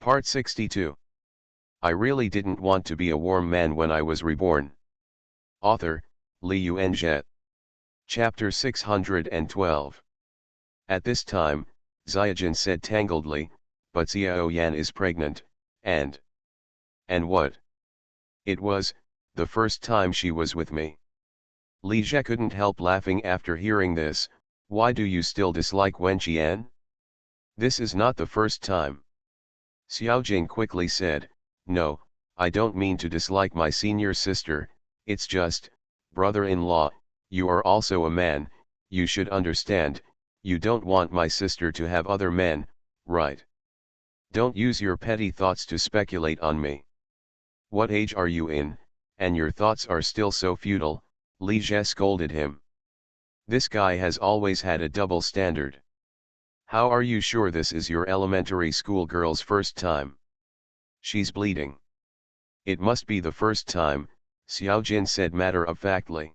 Part 62. I really didn't want to be a warm man when I was reborn. Author, Li Yuanzhe. Chapter 612. At this time, Xiaojin said tangledly, but Xiao Yan is pregnant, and what? It was, the first time she was with me. Li Zhe couldn't help laughing after hearing this. Why do you still dislike Wen Qian? This is not the first time. Xiaojin quickly said, no, I don't mean to dislike my senior sister, it's just, brother-in-law, you are also a man, you should understand, you don't want my sister to have other men, right? Don't use your petty thoughts to speculate on me. What age are you in, and your thoughts are still so futile, Li Zhe scolded him. This guy has always had a double standard. How are you sure this is your elementary school girl's first time? She's bleeding. It must be the first time, Xiaojin said matter-of-factly.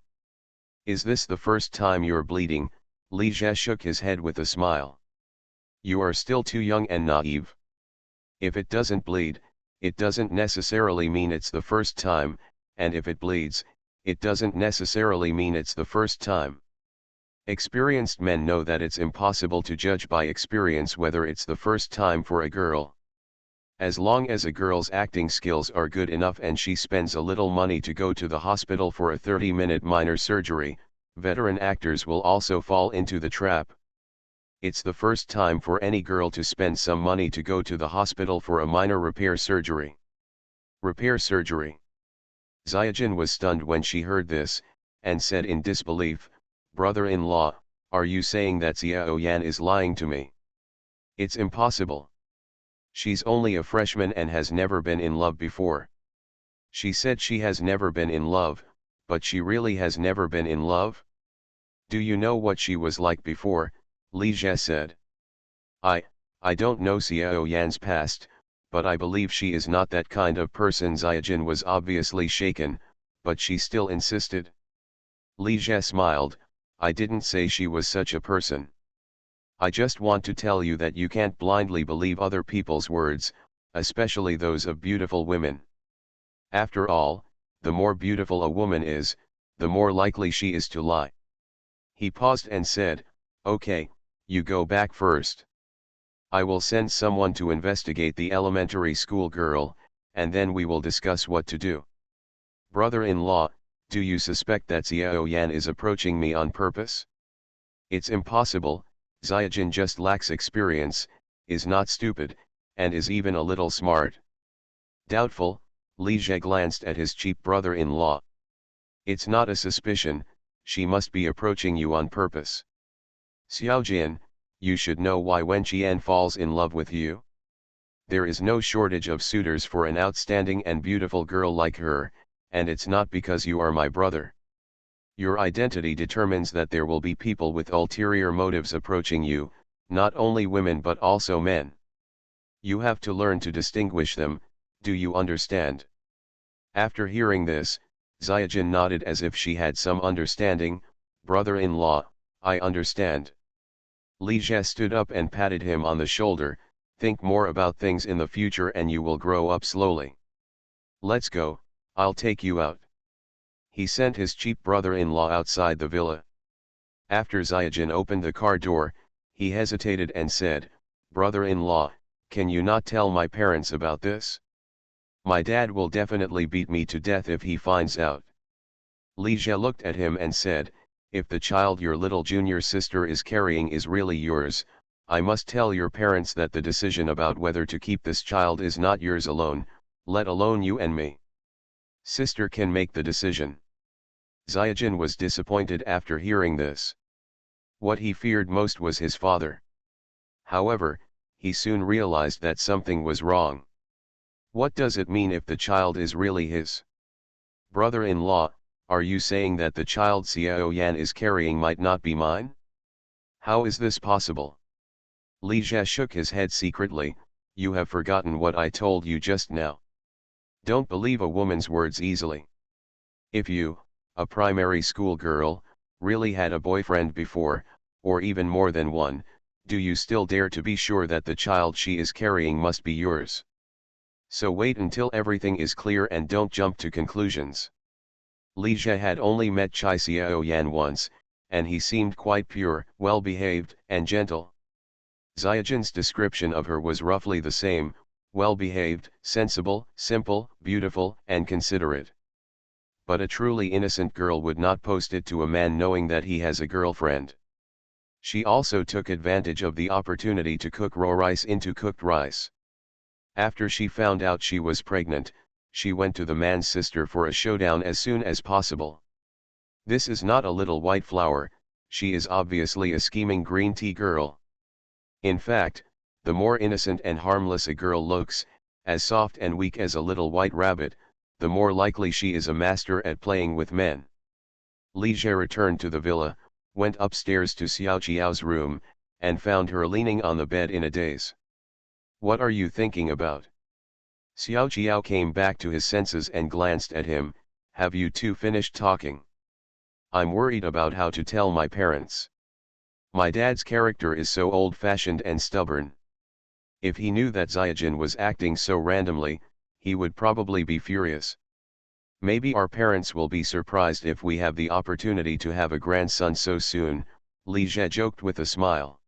Is this the first time you're bleeding? Li Zhe shook his head with a smile. You are still too young and naive. If it doesn't bleed, it doesn't necessarily mean it's the first time, and if it bleeds, it doesn't necessarily mean it's the first time. Experienced men know that it's impossible to judge by experience whether it's the first time for a girl. As long as a girl's acting skills are good enough and she spends a little money to go to the hospital for a 30-minute minor surgery, veteran actors will also fall into the trap. It's the first time for any girl to spend some money to go to the hospital for a minor repair surgery. Repair surgery. Xiaojin was stunned when she heard this, and said in disbelief, brother-in-law, are you saying that Xiao Yan is lying to me? It's impossible. She's only a freshman and has never been in love before. She said she has never been in love, but she really has never been in love? Do you know what she was like before? Li Zhe said. I don't know Xiao Yan's past, but I believe she is not that kind of person. Xiaojin was obviously shaken, but she still insisted. Li Zhe smiled. I didn't say she was such a person. I just want to tell you that you can't blindly believe other people's words, especially those of beautiful women. After all, the more beautiful a woman is, the more likely she is to lie. He paused and said, okay, you go back first. I will send someone to investigate the elementary school girl, and then we will discuss what to do. Brother-in-law, do you suspect that Xiao Yan is approaching me on purpose? It's impossible. Xiaojin just lacks experience, is not stupid, and is even a little smart. Doubtful, Li Zhe glanced at his cheap brother-in-law. It's not a suspicion, she must be approaching you on purpose. Xiaojin, you should know why Wen Qian falls in love with you. There is no shortage of suitors for an outstanding and beautiful girl like her, and it's not because you are my brother. Your identity determines that there will be people with ulterior motives approaching you, not only women but also men. You have to learn to distinguish them, do you understand? After hearing this, Xiaojin nodded as if she had some understanding. Brother-in-law, I understand. Li Zhe stood up and patted him on the shoulder. Think more about things in the future and you will grow up slowly. Let's go, I'll take you out. He sent his cheap brother-in-law outside the villa. After Xiaojin opened the car door, he hesitated and said, brother-in-law, can you not tell my parents about this? My dad will definitely beat me to death if he finds out. Li Zhe looked at him and said, if the child your little junior sister is carrying is really yours, I must tell your parents that the decision about whether to keep this child is not yours alone, let alone you and me. Sister can make the decision. Xiaojin was disappointed after hearing this. What he feared most was his father. However, he soon realized that something was wrong. What does it mean if the child is really his? Brother-in-law, are you saying that the child Xiao Yan is carrying might not be mine? How is this possible? Li Zhe shook his head secretly. You have forgotten what I told you just now. Don't believe a woman's words easily. If you, a primary school girl, really had a boyfriend before, or even more than one, do you still dare to be sure that the child she is carrying must be yours? So wait until everything is clear and don't jump to conclusions. Li Jie had only met Chai Xiaoyan once, and he seemed quite pure, well-behaved, and gentle. Xiaojin's description of her was roughly the same: well-behaved, sensible, simple, beautiful, and considerate. But a truly innocent girl would not post it to a man knowing that he has a girlfriend. She also took advantage of the opportunity to cook raw rice into cooked rice. After she found out she was pregnant, she went to the man's sister for a showdown as soon as possible. This is not a little white flower, she is obviously a scheming green tea girl. In fact, the more innocent and harmless a girl looks, as soft and weak as a little white rabbit, the more likely she is a master at playing with men. Li Jie returned to the villa, went upstairs to Xiao Qiao's room, and found her leaning on the bed in a daze. "What are you thinking about?" Xiao Qiao came back to his senses and glanced at him. "Have you two finished talking?" "I'm worried about how to tell my parents. My dad's character is so old-fashioned and stubborn. If he knew that Xiaojin was acting so randomly, he would probably be furious. Maybe our parents will be surprised if we have the opportunity to have a grandson so soon," Li Jie joked with a smile.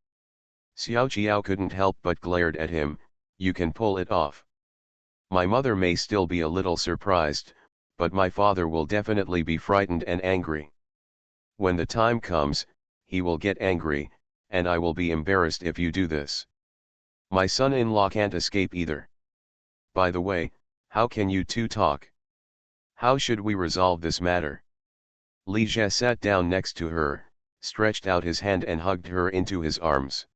Xiao Qiao couldn't help but glared at him. "You can pull it off. My mother may still be a little surprised, but my father will definitely be frightened and angry. When the time comes, he will get angry, and I will be embarrassed if you do this. My son-in-law can't escape either. By the way, how can you two talk? How should we resolve this matter?" Li Jie sat down next to her, stretched out his hand and hugged her into his arms.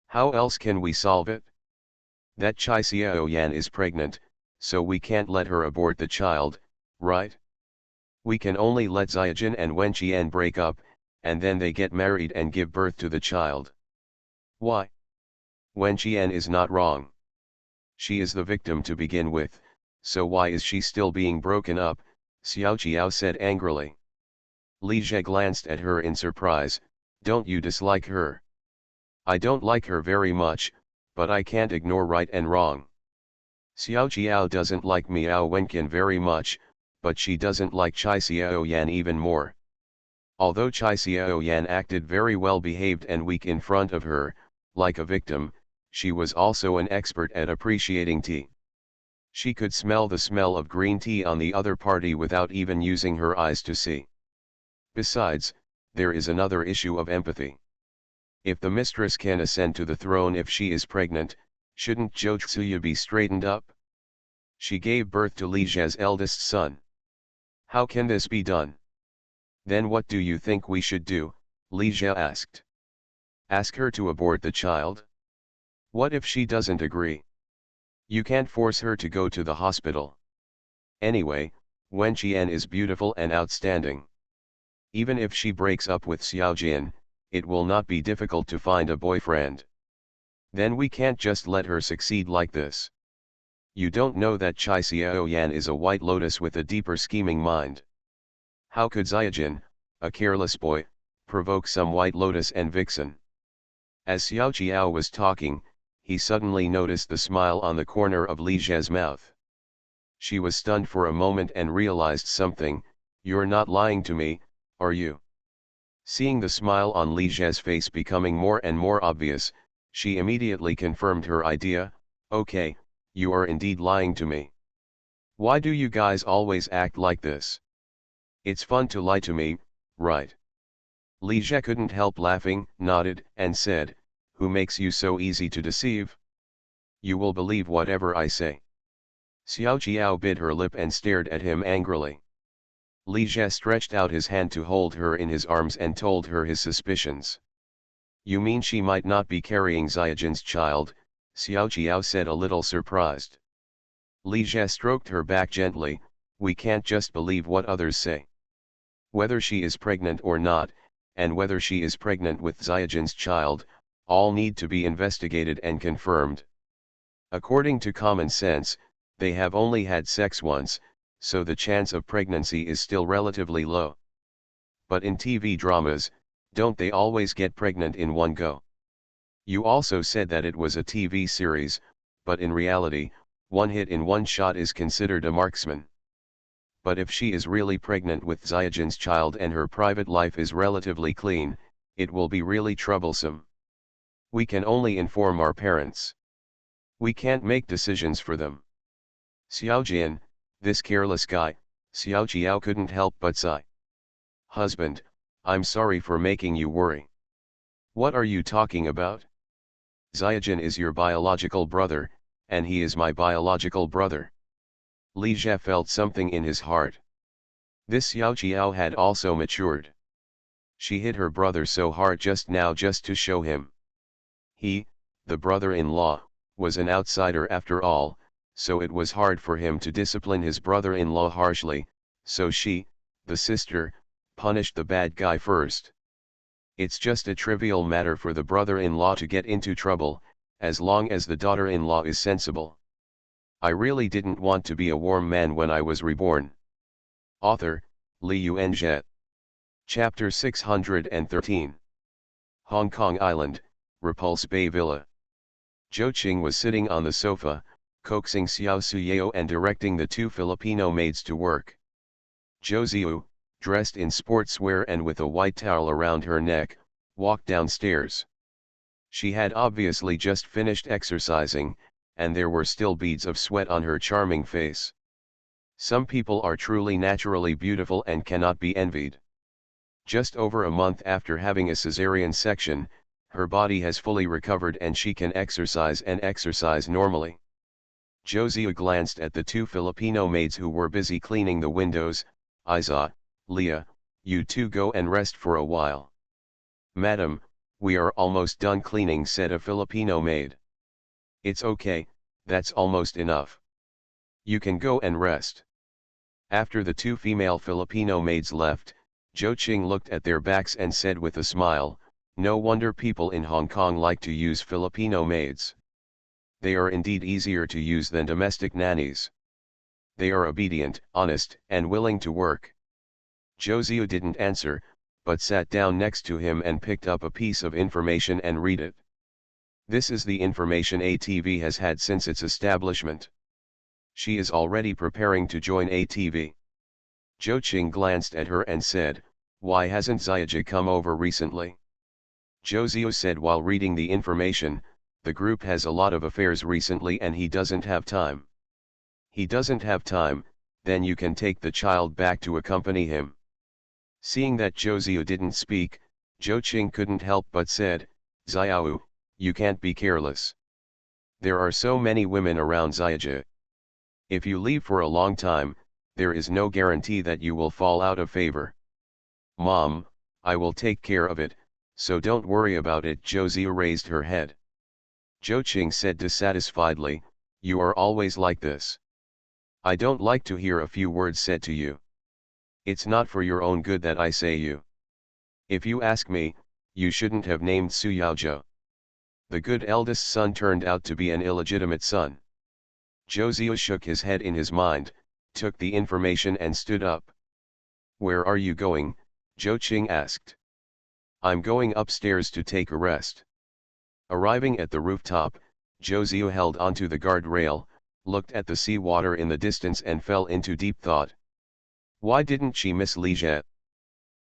"How else can we solve it? That Chai Xiaoyan is pregnant, so we can't let her abort the child, right? We can only let Xiaojin and Wen Qian break up, and then they get married and give birth to the child." "Why? Wen Qian is not wrong. She is the victim to begin with, so why is she still being broken up?" Xiao Qiao said angrily. Li Jie glanced at her in surprise. "Don't you dislike her?" "I don't like her very much, but I can't ignore right and wrong. Xiao Qiao doesn't like Miao Wenqian very much, but she doesn't like Chai Xiaoyan even more. Although Chai Xiaoyan acted very well behaved and weak in front of her, like a victim, she was also an expert at appreciating tea. She could smell the smell of green tea on the other party without even using her eyes to see. Besides, there is another issue of empathy. If the mistress can ascend to the throne if she is pregnant, shouldn't Zhou Tsuya be straightened up? She gave birth to Li Jie's eldest son. How can this be done? Then what do you think we should do?" Li Jie asked. "Ask her to abort the child? What if she doesn't agree? You can't force her to go to the hospital. Anyway, Wen Qian is beautiful and outstanding. Even if she breaks up with Xiaojin, it will not be difficult to find a boyfriend. Then we can't just let her succeed like this. You don't know that Chai Xiaoyan is a white lotus with a deeper scheming mind. How could Xiaojin, a careless boy, provoke some white lotus and vixen?" As Xiao Qiao was talking, he suddenly noticed the smile on the corner of Li Jie's mouth. She was stunned for a moment and realized something. "You're not lying to me, are you?" Seeing the smile on Li Jie's face becoming more and more obvious, she immediately confirmed her idea. "Okay, you are indeed lying to me. Why do you guys always act like this? It's fun to lie to me, right?" Li Jie couldn't help laughing, nodded, and said, "Who makes you so easy to deceive? You will believe whatever I say." Xiao Qiao bit her lip and stared at him angrily. Li Jie stretched out his hand to hold her in his arms and told her his suspicions. "You mean she might not be carrying Xiaojin's child?" Xiao Qiao said a little surprised. Li Jie stroked her back gently. "We can't just believe what others say. Whether she is pregnant or not, and whether she is pregnant with Xiaojin's child, all need to be investigated and confirmed. According to common sense, they have only had sex once, so the chance of pregnancy is still relatively low. But in TV dramas, don't they always get pregnant in one go? You also said that it was a TV series, but in reality, One hit in one shot is considered a marksman. But if she is really pregnant with Zyajin's child and her private life is relatively clean, it will be really troublesome. We can only inform our parents. We can't make decisions for them. Xiaojian, this careless guy, Xiao Qiao couldn't help but sigh. Husband, I'm sorry for making you worry. What are you talking about? Zyajin is your biological brother, and he is my biological brother. Li Jie felt something in his heart. This Xiao Qiao had also matured. She hit her brother so hard just now just to show him. He, the brother-in-law, was an outsider after all, so it was hard for him to discipline his brother-in-law harshly, so she, the sister, punished the bad guy first. It's just a trivial matter for the brother-in-law to get into trouble, as long as the daughter-in-law is sensible. I really didn't want to be a warm man when I was reborn. Author, Li Yuanjie. Chapter 613. Hong Kong Island, Repulse Bay Villa. Zhou Qing was sitting on the sofa, coaxing Xiao Suyeo and directing the two Filipino maids to work. Zhou Ziyu, dressed in sportswear and with a white towel around her neck, walked downstairs. She had obviously just finished exercising, and there were still beads of sweat on her charming face. Some people are truly naturally beautiful and cannot be envied. Just over a month after having a cesarean section, her body has fully recovered and she can exercise and exercise normally. Josie glanced at the two Filipino maids who were busy cleaning the windows. Isa, Leah, you two go and rest for a while. Madam, we are almost done cleaning, said a Filipino maid. It's okay, that's almost enough. You can go and rest. After the two female Filipino maids left, Zhou Qing looked at their backs and said with a smile, no wonder people in Hong Kong like to use Filipino maids. They are indeed easier to use than domestic nannies. They are obedient, honest, and willing to work. Zhou Ziyu didn't answer, but sat down next to him and picked up a piece of information and read it. This is the information ATV has had since its establishment. She is already preparing to join ATV. Zhou Qing glanced at her and said, why hasn't Zyajin come over recently? Zhou Ziyu said while reading the information, the group has a lot of affairs recently and he doesn't have time. He doesn't have time, then you can take the child back to accompany him. Seeing that Zhou Ziyu didn't speak, Zhou Qing couldn't help but said, Xiao, you can't be careless. There are so many women around Zyajin. If you leave for a long time, there is no guarantee that you will fall out of favor. Mom, I will take care of it, so don't worry about it. Zhou Ziyu raised her head. Zhou Qing said dissatisfiedly, you are always like this. I don't like to hear a few words said to you. It's not for your own good that I say you. If you ask me, you shouldn't have named Su Yaozhou. The good eldest son turned out to be an illegitimate son. Zhou Ziyu shook his head in his mind, took the information and stood up. Where are you going? Zhou Qing asked. I'm going upstairs to take a rest. Arriving at the rooftop, Zhou Ziyu held onto the guardrail, looked at the sea water in the distance and fell into deep thought. Why didn't she miss Li Jie?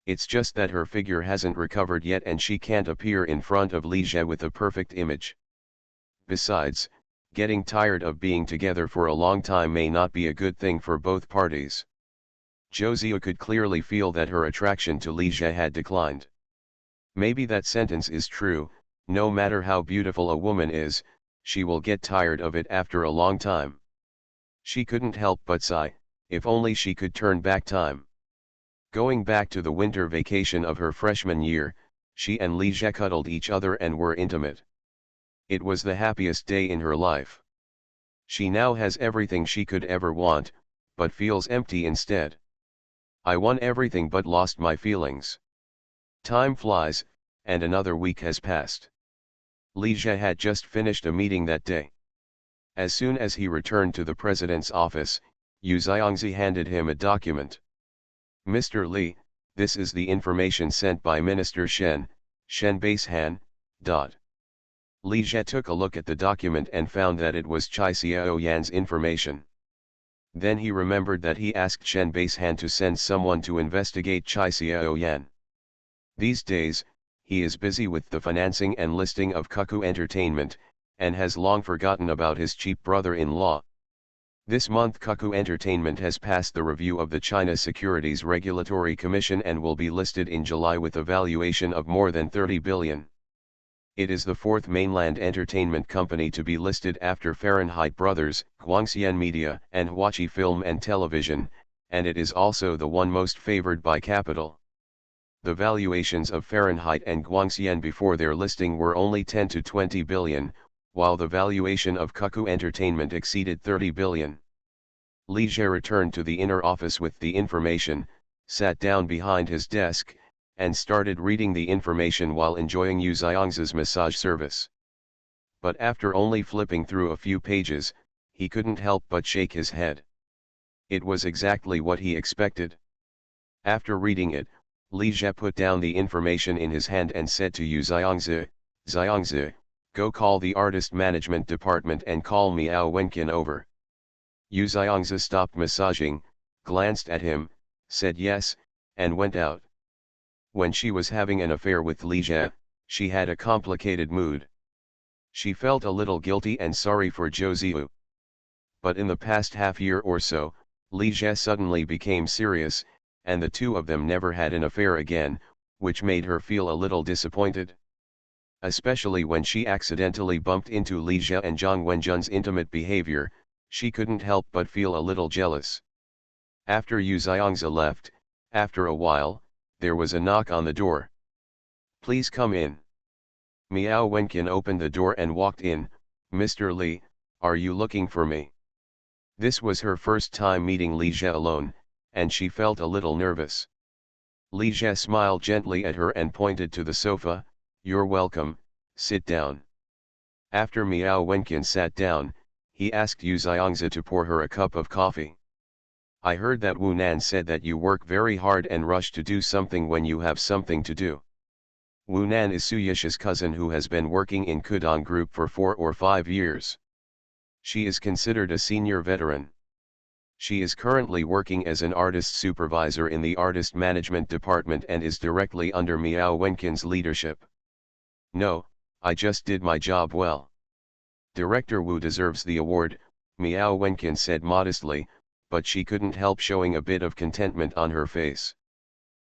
It's just that her figure hasn't recovered yet and she can't appear in front of Li Jie with a perfect image. Besides, getting tired of being together for a long time may not be a good thing for both parties. Zhou Ziyu could clearly feel that her attraction to Li Jie had declined. Maybe that sentence is true, no matter how beautiful a woman is, she will get tired of it after a long time. She couldn't help but sigh, if only she could turn back time. Going back to the winter vacation of her freshman year, she and Li Jie cuddled each other and were intimate. It was the happiest day in her life. She now has everything she could ever want, but feels empty instead. I won everything but lost my feelings. Time flies, and another week has passed. Li Jie had just finished a meeting that day. As soon as he returned to the president's office, Yu Xiangzi handed him a document. Mr. Li, this is the information sent by Minister Shen Baishan. Li Jie took a look at the document and found that it was Chai Xiaoyan's information. Then he remembered that he asked Shen Basehan to send someone to investigate Chai Xiaoyan. These days, he is busy with the financing and listing of Cuckoo Entertainment, and has long forgotten about his cheap brother-in-law. This month Cuckoo Entertainment has passed the review of the China Securities Regulatory Commission and will be listed in July with a valuation of more than 30 billion. It is the fourth mainland entertainment company to be listed after Fahrenheit Brothers, Guangxian Media, and Huachi Film and Television, and it is also the one most favored by capital. The valuations of Fahrenheit and Guangxian before their listing were only 10 to 20 billion, while the valuation of Cuckoo Entertainment exceeded 30 billion. Li Jie returned to the inner office with the information, sat down behind his desk, and started reading the information while enjoying Yu Xiangzi's massage service. But after only flipping through a few pages, he couldn't help but shake his head. It was exactly what he expected. After reading it, Li Jie put down the information in his hand and said to Yu Xiangzi, "Xiangzi, go call the artist management department and call Miao Wenqian over." Yu Xiangzi stopped massaging, glanced at him, said yes, and went out. When she was having an affair with Li Jie, she had a complicated mood. She felt a little guilty and sorry for Zhou Ziyu. But in the past half year or so, Li Jie suddenly became serious, and the two of them never had an affair again, which made her feel a little disappointed. Especially when she accidentally bumped into Li Jie and Zhang Wenjun's intimate behavior, she couldn't help but feel a little jealous. After Yu Xiangzi left, after a while, there was a knock on the door. "Please come in." Miao Wenqian opened the door and walked in. "Mr. Li, are you looking for me?" This was her first time meeting Li Jie alone, and she felt a little nervous. Li Jie smiled gently at her and pointed to the sofa. "You're welcome, sit down." After Miao Wenqian sat down, he asked Yu Xiangzi to pour her a cup of coffee. "I heard that Wu Nan said that you work very hard and rush to do something when you have something to do." Wu Nan is Su Yisha's cousin who has been working in Kudong Group for 4 or 5 years. She is considered a senior veteran. She is currently working as an artist supervisor in the artist management department and is directly under Miao Wenqian's leadership. "No, I just did my job well. Director Wu deserves the award," Miao Wenqian said modestly, but she couldn't help showing a bit of contentment on her face.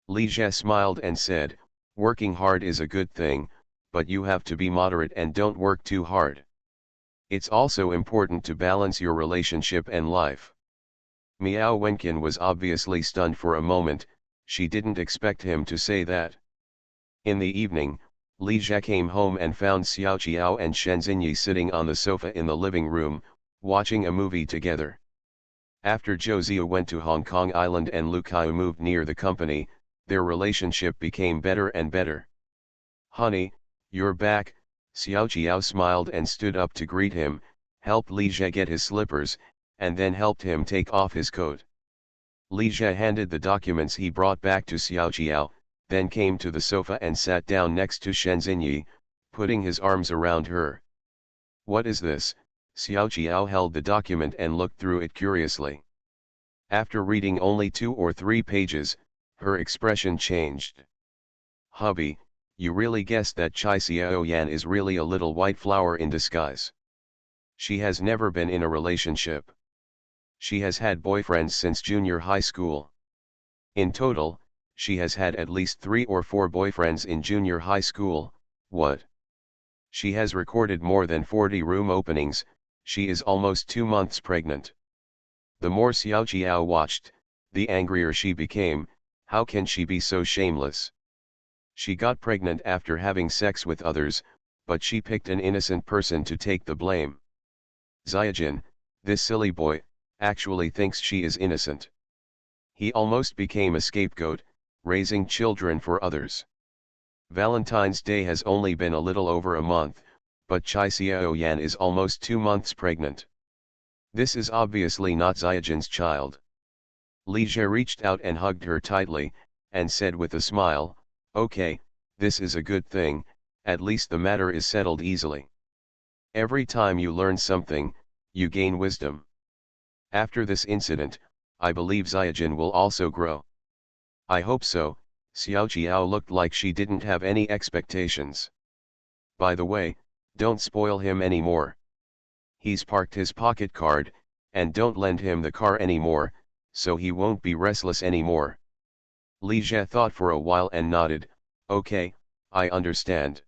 Li Jie smiled and said, "Working hard is a good thing, but you have to be moderate and don't work too hard. It's also important to balance your relationship and life." Miao Wenqian was obviously stunned for a moment. She didn't expect him to say that. In the evening, Li Jie came home and found Xiao Qiao and Shen Xinyi sitting on the sofa in the living room, watching a movie together. After Zhou Ziyu went to Hong Kong Island and Lu Kaiu moved near the company, their relationship became better and better. "Honey, you're back," Xiao Qiao smiled and stood up to greet him, helped Li Jie get his slippers, and then helped him take off his coat. Li Jie handed the documents he brought back to Xiao Qiao, then came to the sofa and sat down next to Shen Xinyi, putting his arms around her. "What is this?" Xiao Qiao held the document and looked through it curiously. After reading only 2 or 3 pages, her expression changed. "Hubby, you really guessed that Chai Xiaoyan is really a little white flower in disguise. She has never been in a relationship. She has had boyfriends since junior high school. In total, she has had at least 3 or 4 boyfriends in junior high school. What? She has recorded more than 40 room openings. She is almost 2 months pregnant." The more Xiao Qiao watched, the angrier she became. How can she be so shameless? She got pregnant after having sex with others, but she picked an innocent person to take the blame. Xiaojin, this silly boy, actually thinks she is innocent. He almost became a scapegoat, raising children for others. Valentine's Day has only been a little over a month, but Chai Xiaoyan is almost 2 months pregnant. This is obviously not Xiaojin's child. Li Jie reached out and hugged her tightly, and said with a smile, "Okay, this is a good thing, at least the matter is settled easily." Every time you learn something, you gain wisdom. After this incident, I believe Xiaojin will also grow. I hope so. Xiao Qiao looked like she didn't have any expectations. By the way, don't spoil him anymore. He's parked his pocket card, and don't lend him the car anymore, so he won't be restless anymore. Li Jie thought for a while and nodded, okay, I understand.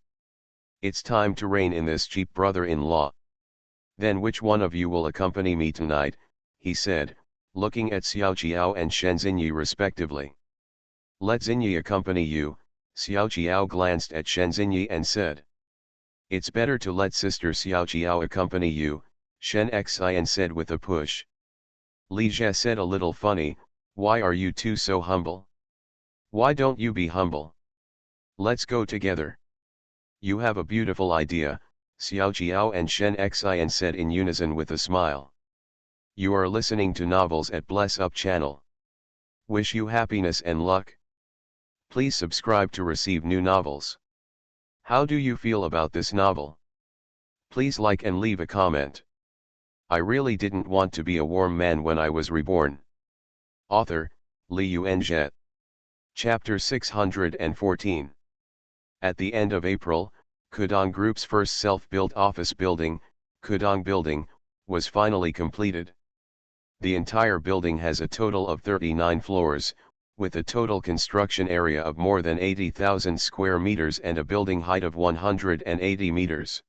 It's time to rein in this cheap brother-in-law. Then which one of you will accompany me tonight, he said, looking at Xiao Qiao and Shen Xinyi respectively. Let Xinyi accompany you, Xiao Qiao glanced at Shen Xinyi and said. It's better to let sister Xiao Qiao accompany you, Shen Xian said with a push. Li Jie said a little funny, why are you two so humble? Why don't you be humble? Let's go together. You have a beautiful idea, Xiao Qiao and Shen Xian said in unison with a smile. You are listening to Novels at Bless Up channel. Wish you happiness and luck. Please subscribe to receive new novels. How do you feel about this novel? Please like and leave a comment. I really didn't want to be a warm man when I was reborn. Author, Li Yuanzhe. Chapter 614. At the end of April, Kudong Group's first self-built office building, Kudong Building, was finally completed. The entire building has a total of 39 floors, with a total construction area of more than 80,000 square meters and a building height of 180 meters.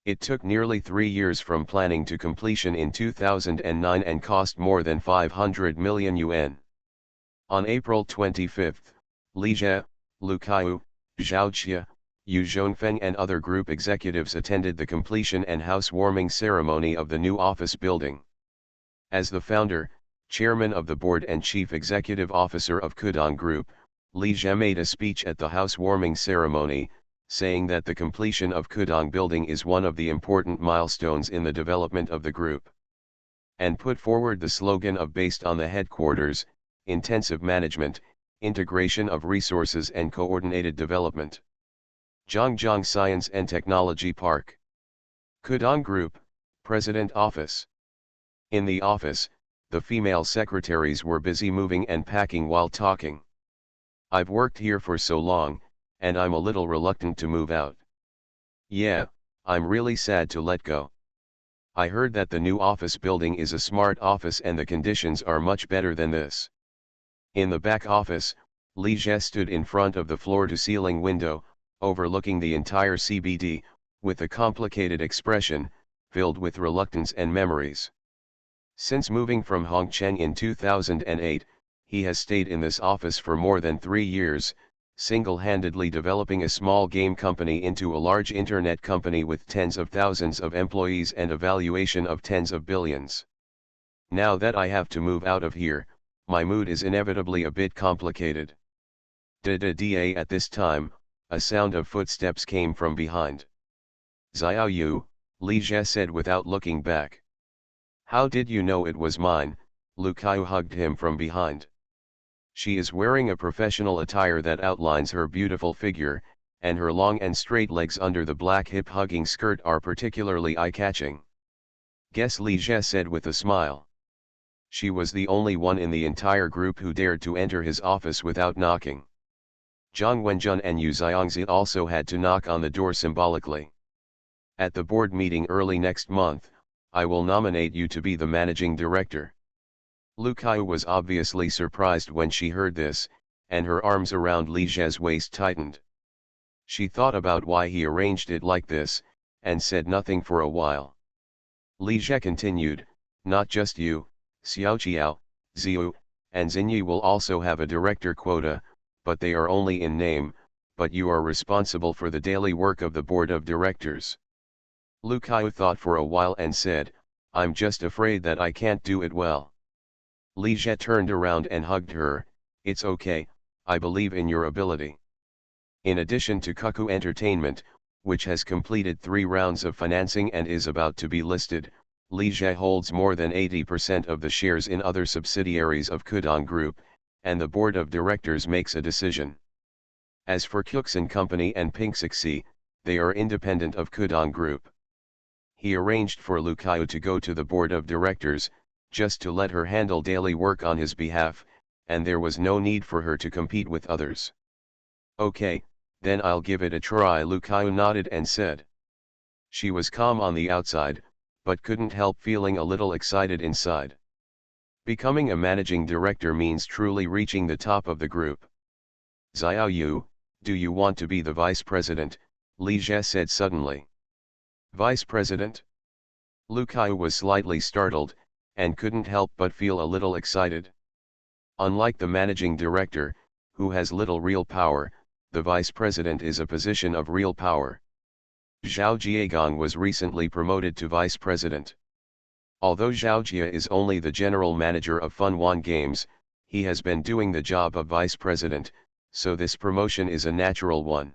It took nearly 3 years from planning to completion in 2009 and cost more than 500 million yuan. On April 25, Li Jie, Lu Kaiyu, Zhao Jie, Yu Zhongfeng and other group executives attended the completion and housewarming ceremony of the new office building. As the founder, chairman of the board and chief executive officer of Kudong Group, Li Jie made a speech at the housewarming ceremony, saying that the completion of Kudong Building is one of the important milestones in the development of the group. And put forward the slogan of based on the headquarters, intensive management, integration of resources and coordinated development. Zhangjiang Science and Technology Park. Kudong Group, President Office. In the office, the female secretaries were busy moving and packing while talking. I've worked here for so long, and I'm a little reluctant to move out. Yeah, I'm really sad to let go. I heard that the new office building is a smart office and the conditions are much better than this. In the back office, Li Jie stood in front of the floor-to-ceiling window, overlooking the entire CBD, with a complicated expression, filled with reluctance and memories. Since moving from Hongcheng in 2008, he has stayed in this office for more than 3 years, single-handedly developing a small game company into a large internet company with tens of thousands of employees and a valuation of tens of billions. Now that I have to move out of here, my mood is inevitably a bit complicated. Da-da-da. At this time, a sound of footsteps came from behind. Xiao Yu, Li Jie said without looking back. How did you know it was mine? Lu Kaiyu hugged him from behind. She is wearing a professional attire that outlines her beautiful figure, and her long and straight legs under the black hip-hugging skirt are particularly eye-catching. Guess, Li Jie said with a smile. She was the only one in the entire group who dared to enter his office without knocking. Zhang Wenjun and Yu Xiangzi also had to knock on the door symbolically. At the board meeting early next month, I will nominate you to be the managing director. Lu Kaiyu was obviously surprised when she heard this, and her arms around Li Jie's waist tightened. She thought about why he arranged it like this, and said nothing for a while. Li Jie continued, not just you, Xiao Qiao, Ziyu, and Xinyi will also have a director quota, but they are only in name, but you are responsible for the daily work of the board of directors. Lu Kaiyu thought for a while and said, I'm just afraid that I can't do it well. Li Jie turned around and hugged her, it's okay, I believe in your ability. In addition to Cuckoo Entertainment, which has completed 3 rounds of financing and is about to be listed, Li Jie holds more than 80% of the shares in other subsidiaries of Kudong Group, and the board of directors makes a decision. As for Kyukson Company and Pink Sixi, they are independent of Kudong Group. He arranged for Lu Kaiu to go to the board of directors, just to let her handle daily work on his behalf, and there was no need for her to compete with others. Okay, then I'll give it a try, Lu Kaiu nodded and said. She was calm on the outside, but couldn't help feeling a little excited inside. Becoming a managing director means truly reaching the top of the group. Xiao Yu, do you want to be the vice president? Li Jie said suddenly. Vice president? Lu Kaiu was slightly startled, and couldn't help but feel a little excited. Unlike the managing director, who has little real power, the vice president is a position of real power. Zhao Jiegong was recently promoted to vice president. Although Zhao Jie is only the general manager of Funwan Games, he has been doing the job of vice president, so this promotion is a natural one.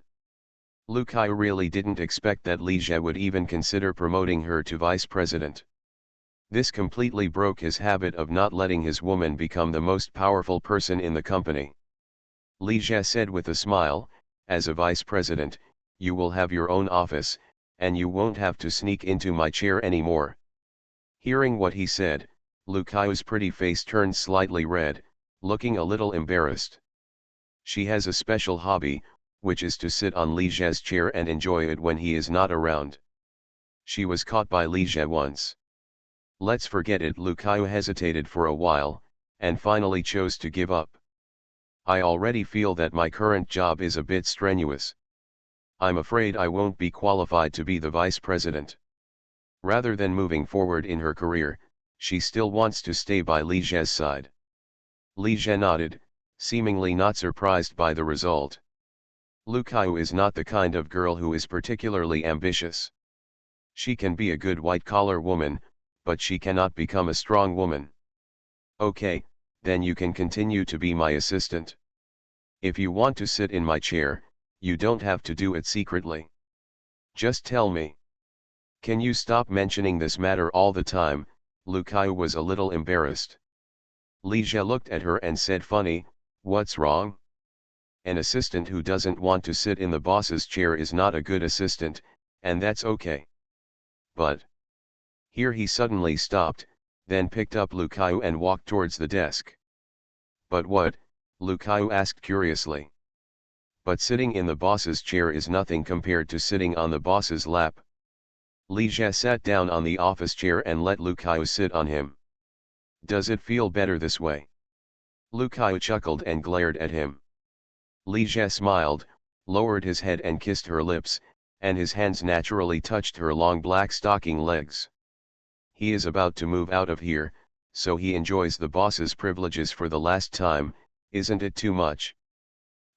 Lu Kaiu really didn't expect that Li Jie would even consider promoting her to vice president. This completely broke his habit of not letting his woman become the most powerful person in the company. Li Jie said with a smile, as a vice president, you will have your own office, and you won't have to sneak into my chair anymore. Hearing what he said, Lu Kaiu's pretty face turned slightly red, looking a little embarrassed. She has a special hobby, which is to sit on Li Jie's chair and enjoy it when he is not around. She was caught by Li Jie once. Let's forget it, Lu Kaiu hesitated for a while, and finally chose to give up. I already feel that my current job is a bit strenuous. I'm afraid I won't be qualified to be the vice president. Rather than moving forward in her career, she still wants to stay by Li Jie's side. Li Jie nodded, seemingly not surprised by the result. Lu Kaiu is not the kind of girl who is particularly ambitious. She can be a good white-collar woman, but she cannot become a strong woman. Okay, then you can continue to be my assistant. If you want to sit in my chair, you don't have to do it secretly. Just tell me. Can you stop mentioning this matter all the time? Lu Kaiu was a little embarrassed. Li Jie looked at her and said, funny, what's wrong? An assistant who doesn't want to sit in the boss's chair is not a good assistant, and that's okay. But... Here he suddenly stopped, then picked up Lu Kaiu and walked towards the desk. But what? Lu Kaiu asked curiously. But sitting in the boss's chair is nothing compared to sitting on the boss's lap. Li Jie sat down on the office chair and let Lu Kaiu sit on him. Does it feel better this way? Lu Kaiu chuckled and glared at him. Li Jie smiled, lowered his head and kissed her lips, and his hands naturally touched her long black stocking legs. He is about to move out of here, so he enjoys the boss's privileges for the last time, isn't it too much?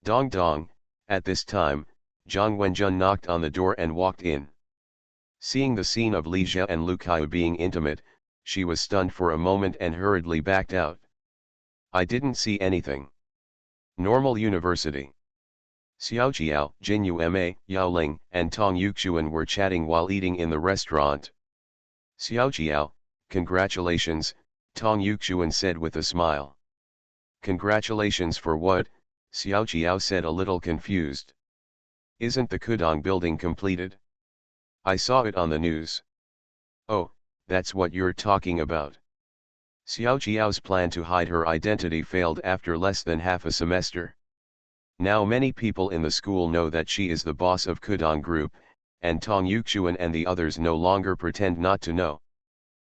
Dong dong. At this time, Zhang Wenjun knocked on the door and walked in. Seeing the scene of Li Jie and Lu Kaiu being intimate, she was stunned for a moment and hurriedly backed out. I didn't see anything. Normal University. Xiao Jiao, Jin Yuma, Yao Ling, and Tong Yuxuan were chatting while eating in the restaurant. Xiao Jiao, congratulations, Tong Yuxuan said with a smile. Congratulations for what? Xiao Jiao said a little confused. Isn't the Kudong building completed? I saw it on the news. Oh, that's what you're talking about. Xiao Jiao's plan to hide her identity failed after less than half a semester. Now many people in the school know that she is the boss of Kudong Group, and Tong Yuxuan and the others no longer pretend not to know.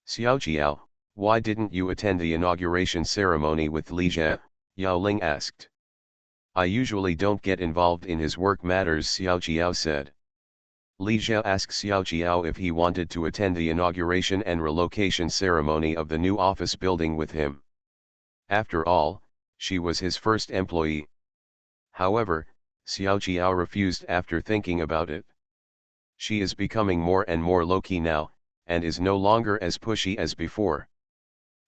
Xiao Jiao, why didn't you attend the inauguration ceremony with Li Jie? Yao Ling asked. I usually don't get involved in his work matters, Xiao Jiao said. Li Jie asked Xiao Jiao if he wanted to attend the inauguration and relocation ceremony of the new office building with him. After all, she was his first employee. However, Xiao Jiao refused after thinking about it. She is becoming more and more low-key now, and is no longer as pushy as before.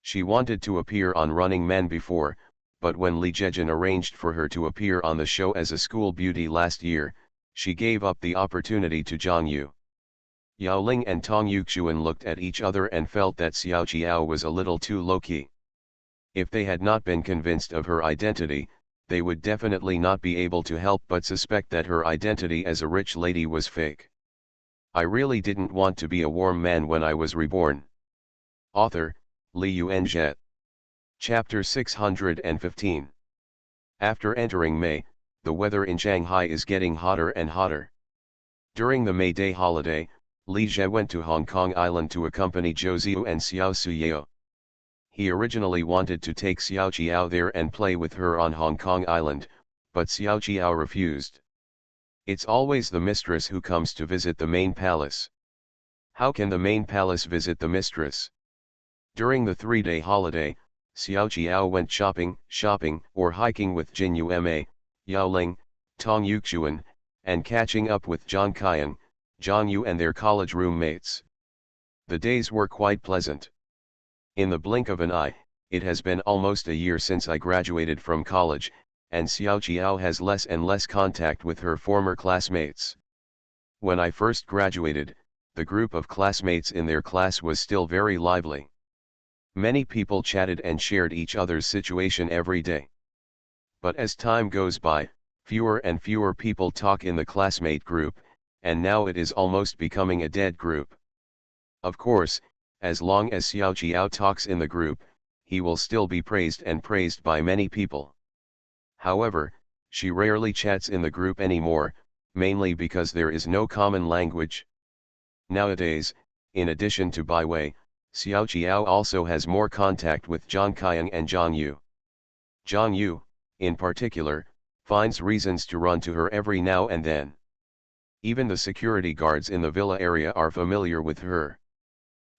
She wanted to appear on Running Man before, but when Li Jiejin arranged for her to appear on the show as a school beauty last year, she gave up the opportunity to Zhang Yu. Yao Ling and Tong Yuxuan looked at each other and felt that Xiao Jiao was a little too low-key. If they had not been convinced of her identity, they would definitely not be able to help but suspect that her identity as a rich lady was fake. I really didn't want to be a warm man when I was reborn. Author, Li Yuanzhe. Chapter 615. After entering May, the weather in Shanghai is getting hotter and hotter. During the May Day holiday, Li Zhe went to Hong Kong Island to accompany Zhou Ziyu and Xiao Suyao. He originally wanted to take Xiao Jiao there and play with her on Hong Kong Island, but Xiao Jiao refused. It's always the mistress who comes to visit the main palace. How can the main palace visit the mistress? During the 3-day holiday, Xiao Jiao went shopping or hiking with Jin Yuma, Yao Ling, Tong Yuxuan, and catching up with Zhang Qian, Zhang Yu and their college roommates. The days were quite pleasant. In the blink of an eye, it has been almost a year since I graduated from college, and Xiao Jiao has less and less contact with her former classmates. When I first graduated, the group of classmates in their class was still very lively. Many people chatted and shared each other's situation every day. But as time goes by, fewer and fewer people talk in the classmate group, and now it is almost becoming a dead group. Of course, as long as Xiao Jiao talks in the group, he will still be praised and praised by many people. However, she rarely chats in the group anymore, mainly because there is no common language. Nowadays, in addition to Bai Wei, Xiao Jiao also has more contact with Zhang Qian and Zhang Yu. Zhang Yu, in particular, finds reasons to run to her every now and then. Even the security guards in the villa area are familiar with her.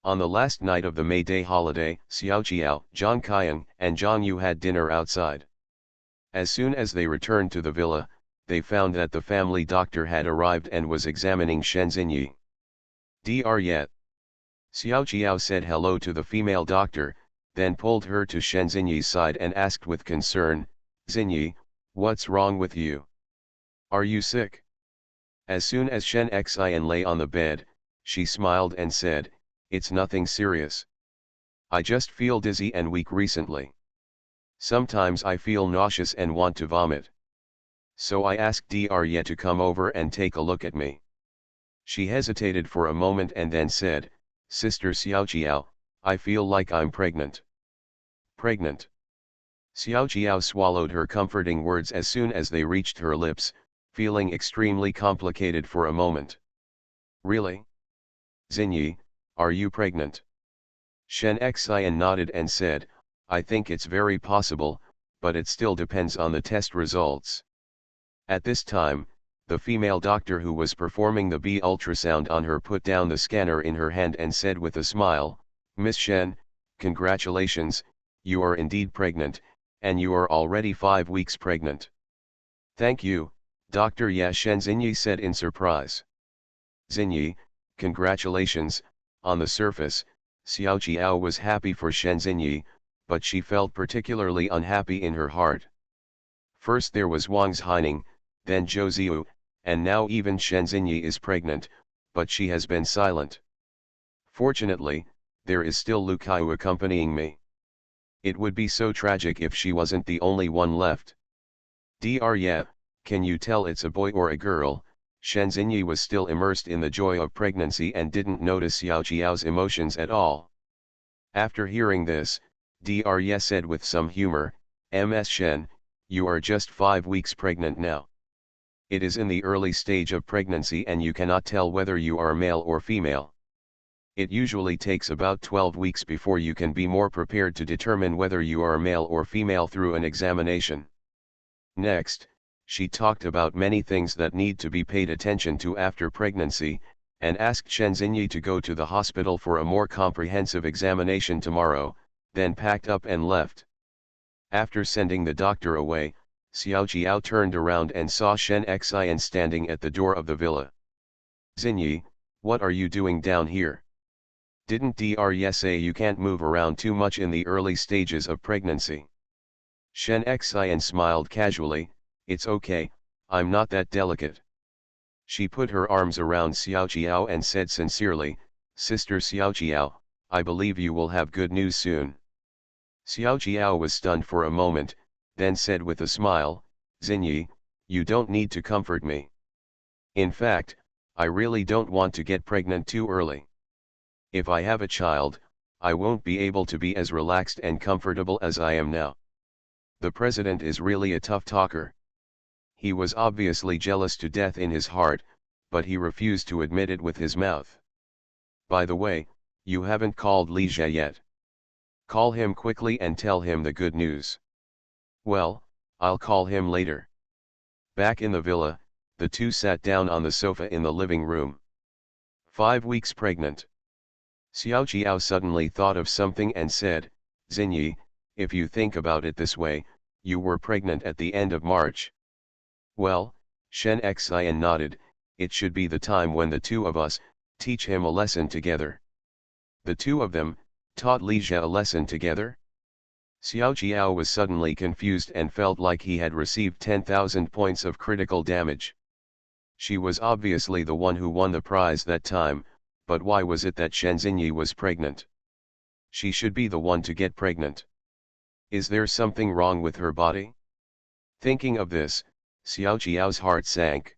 On the last night of the May Day holiday, Xiao Jiao, Zhang Qian, and Zhang Yu had dinner outside. As soon as they returned to the villa, they found that the family doctor had arrived and was examining Shen Xinyi. Dr. Yet. Xiao Jiao said hello to the female doctor, then pulled her to Shen Xinyi's side and asked with concern, "Xinyi, what's wrong with you? Are you sick?" As soon as Shen Xian lay on the bed, she smiled and said, "It's nothing serious. I just feel dizzy and weak recently. Sometimes I feel nauseous and want to vomit. So I asked Dr. Ye to come over and take a look at me." She hesitated for a moment and then said, "Sister Xiao Jiao, I feel like I'm pregnant." Pregnant? Xiao Jiao swallowed her comforting words as soon as they reached her lips, feeling extremely complicated for a moment. "Really? Xinyi, are you pregnant?" Shen Xian nodded and said, "I think it's very possible, but it still depends on the test results." At this time, the female doctor who was performing the B ultrasound on her put down the scanner in her hand and said with a smile, "Miss Shen, congratulations, you are indeed pregnant, and you are already 5 weeks pregnant." "Thank you, Dr. Ya," Shen Xinyi said in surprise. "Xinyi, congratulations." On the surface, Xiao Jiao was happy for Shen Xinyi, but she felt particularly unhappy in her heart. First there was Wang Zhaining, then Zhou Ziyu, and now even Shen Xinyi is pregnant, but she has been silent. Fortunately, there is still Lu Kaiyu accompanying me. It would be so tragic if she wasn't the only one left. "Dr. Ye, can you tell it's a boy or a girl?" Shen Xinyi was still immersed in the joy of pregnancy and didn't notice Xiao Jiao's emotions at all. After hearing this, Dr. Ye said with some humor, "Ms. Shen, you are just 5 weeks pregnant now. It is in the early stage of pregnancy and you cannot tell whether you are male or female. It usually takes about 12 weeks before you can be more prepared to determine whether you are male or female through an examination." Next, she talked about many things that need to be paid attention to after pregnancy, and asked Shen Xinyi to go to the hospital for a more comprehensive examination tomorrow, then packed up and left. After sending the doctor away, Xiao Jiao turned around and saw Shen Xian standing at the door of the villa. "Xinyi, what are you doing down here? Didn't Dr. Ye say you can't move around too much in the early stages of pregnancy?" Shen Xian smiled casually, "It's okay, I'm not that delicate." She put her arms around Xiao Jiao and said sincerely, "Sister Xiao Jiao, I believe you will have good news soon." Xiao Jiao was stunned for a moment, then said with a smile, "Xinyi, you don't need to comfort me. In fact, I really don't want to get pregnant too early. If I have a child, I won't be able to be as relaxed and comfortable as I am now. The president is really a tough talker. He was obviously jealous to death in his heart, but he refused to admit it with his mouth. By the way, you haven't called Lija yet. Call him quickly and tell him the good news. Well, I'll call him later. Back in the villa, the two sat down on the sofa in the living room. 5 weeks pregnant. Xiao Qiao suddenly thought of something and said, Xinyi, if you think about it this way, you were pregnant at the end of March. Well, Shen Xian nodded, it should be the time when the two of us teach him a lesson together. The two of them taught Lija a lesson together? Xiao Qiao was suddenly confused and felt like he had received 10,000 points of critical damage. She was obviously the one who won the prize that time, but why was it that Shen Xinyi was pregnant? She should be the one to get pregnant. Is there something wrong with her body? Thinking of this, Xiao Qiao's heart sank.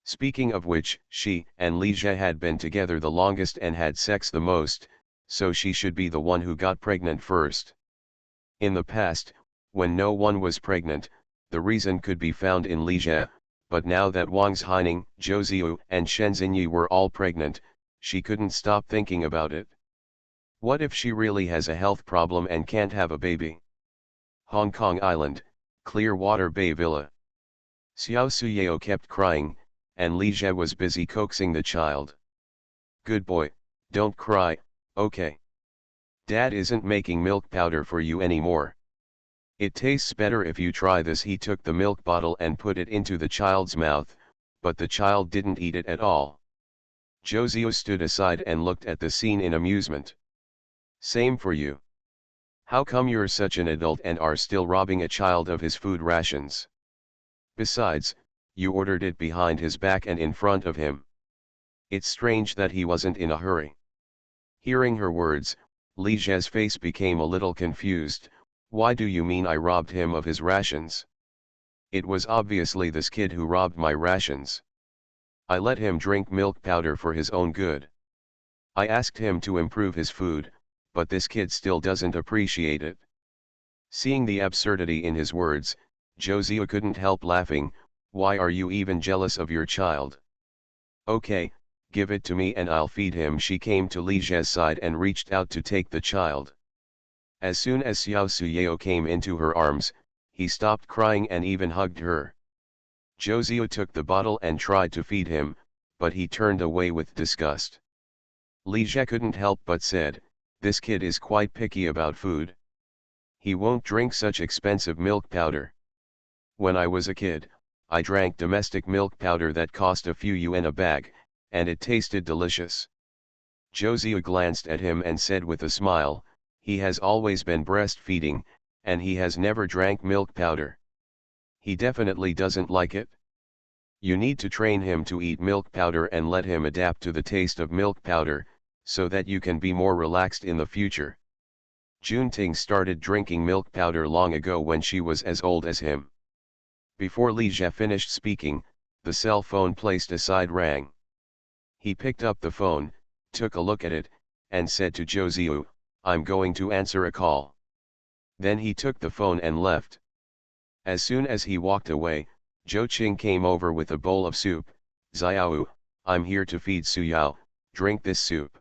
Speaking of which, she and Lija had been together the longest and had sex the most, so she should be the one who got pregnant first. In the past, when no one was pregnant, the reason could be found in Lija, but now that Wang Zhaining, Zhou Ziyu and Shen Xinyi were all pregnant, she couldn't stop thinking about it. What if she really has a health problem and can't have a baby? Hong Kong Island, Clearwater Bay Villa. Xiao Suyeo kept crying, and Lija was busy coaxing the child. Good boy, don't cry, okay? Dad isn't making milk powder for you anymore. It tastes better if you try this. He took the milk bottle and put it into the child's mouth, but the child didn't eat it at all. Zhou Ziyu stood aside and looked at the scene in amusement. Same for you. How come you're such an adult and are still robbing a child of his food rations? Besides, you ordered it behind his back and in front of him. It's strange that he wasn't in a hurry. Hearing her words, Lija's face became a little confused. Why do you mean I robbed him of his rations? It was obviously this kid who robbed my rations. I let him drink milk powder for his own good. I asked him to improve his food, but this kid still doesn't appreciate it. Seeing the absurdity in his words, Zhou Ziyu couldn't help laughing. Why are you even jealous of your child? Okay, give it to me and I'll feed him. She came to Lija's side and reached out to take the child. As soon as Xiao Suyeo came into her arms, he stopped crying and even hugged her. Zhou Ziyu took the bottle and tried to feed him, but he turned away with disgust. Lija couldn't help but said, this kid is quite picky about food. He won't drink such expensive milk powder. When I was a kid, I drank domestic milk powder that cost a few yuan a bag, and it tasted delicious. Zhou Ziyu glanced at him and said with a smile, he has always been breastfeeding, and he has never drank milk powder. He definitely doesn't like it. You need to train him to eat milk powder and let him adapt to the taste of milk powder, so that you can be more relaxed in the future. Junting started drinking milk powder long ago when she was as old as him. Before Lija finished speaking, the cell phone placed aside rang. He picked up the phone, took a look at it, and said to Zhou Ziyu, I'm going to answer a call. Then he took the phone and left. As soon as he walked away, Zhou Qing came over with a bowl of soup. Xiao, I'm here to feed Suyao, drink this soup.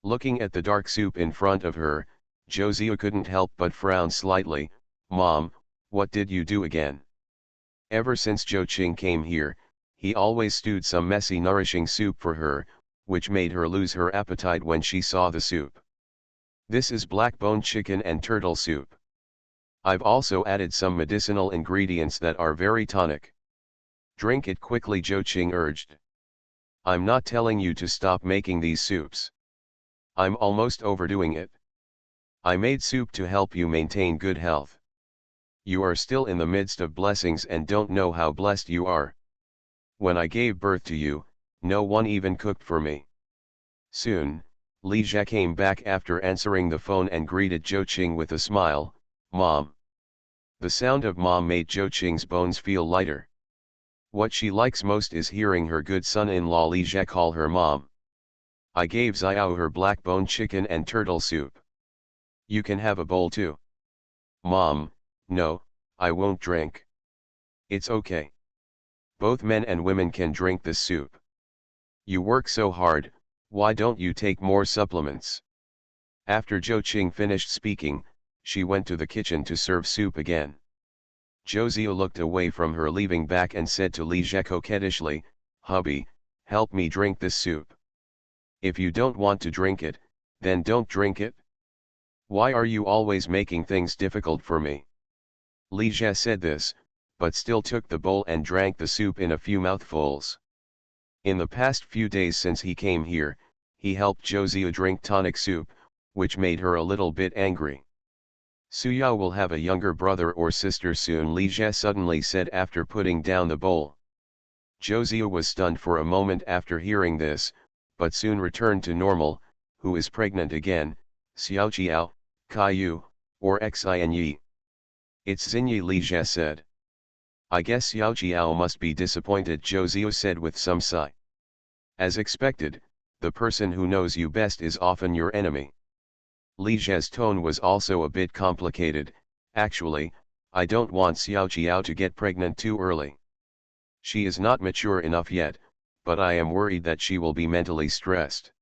Looking at the dark soup in front of her, Zhou Ziyu couldn't help but frown slightly. Mom, what did you do again? Ever since Zhou Qing came here, he always stewed some messy nourishing soup for her, which made her lose her appetite when she saw the soup. This is black bone chicken and turtle soup. I've also added some medicinal ingredients that are very tonic. Drink it quickly, Zhou Qing urged. I'm not telling you to stop making these soups. I'm almost overdoing it. I made soup to help you maintain good health. You are still in the midst of blessings and don't know how blessed you are. When I gave birth to you, no one even cooked for me. Soon, Lija came back after answering the phone and greeted Zhou Qing with a smile, Mom. The sound of Mom made Zhou Qing's bones feel lighter. What she likes most is hearing her good son-in-law Li Jie call her mom. I gave Xiao her black bone chicken and turtle soup. You can have a bowl too. Mom, no, I won't drink. It's okay. Both men and women can drink this soup. You work so hard, why don't you take more supplements? After Zhou Qing finished speaking, she went to the kitchen to serve soup again. Zhou Ziyu looked away from her leaving back and said to Li Jie coquettishly, "Hubby, help me drink this soup. If you don't want to drink it, then don't drink it. Why are you always making things difficult for me?" Li Jie said this, but still took the bowl and drank the soup in a few mouthfuls. In the past few days since he came here, he helped Zhou Ziyu drink tonic soup, which made her a little bit angry. "Suyao will have a younger brother or sister soon," Li Jie suddenly said after putting down the bowl. Zhou Ziyu was stunned for a moment after hearing this, but soon returned to normal. "Who is pregnant again, Xiao Jiao, Caillou, or Xinyi?" "It's Xinyi," Li Jie said. "I guess Xiao Jiao must be disappointed," Zhou Ziyu said with some sigh. "As expected, the person who knows you best is often your enemy." Li Jie's tone was also a bit complicated. "Actually, I don't want Xiao Jiao to get pregnant too early. She is not mature enough yet, but I am worried that she will be mentally stressed."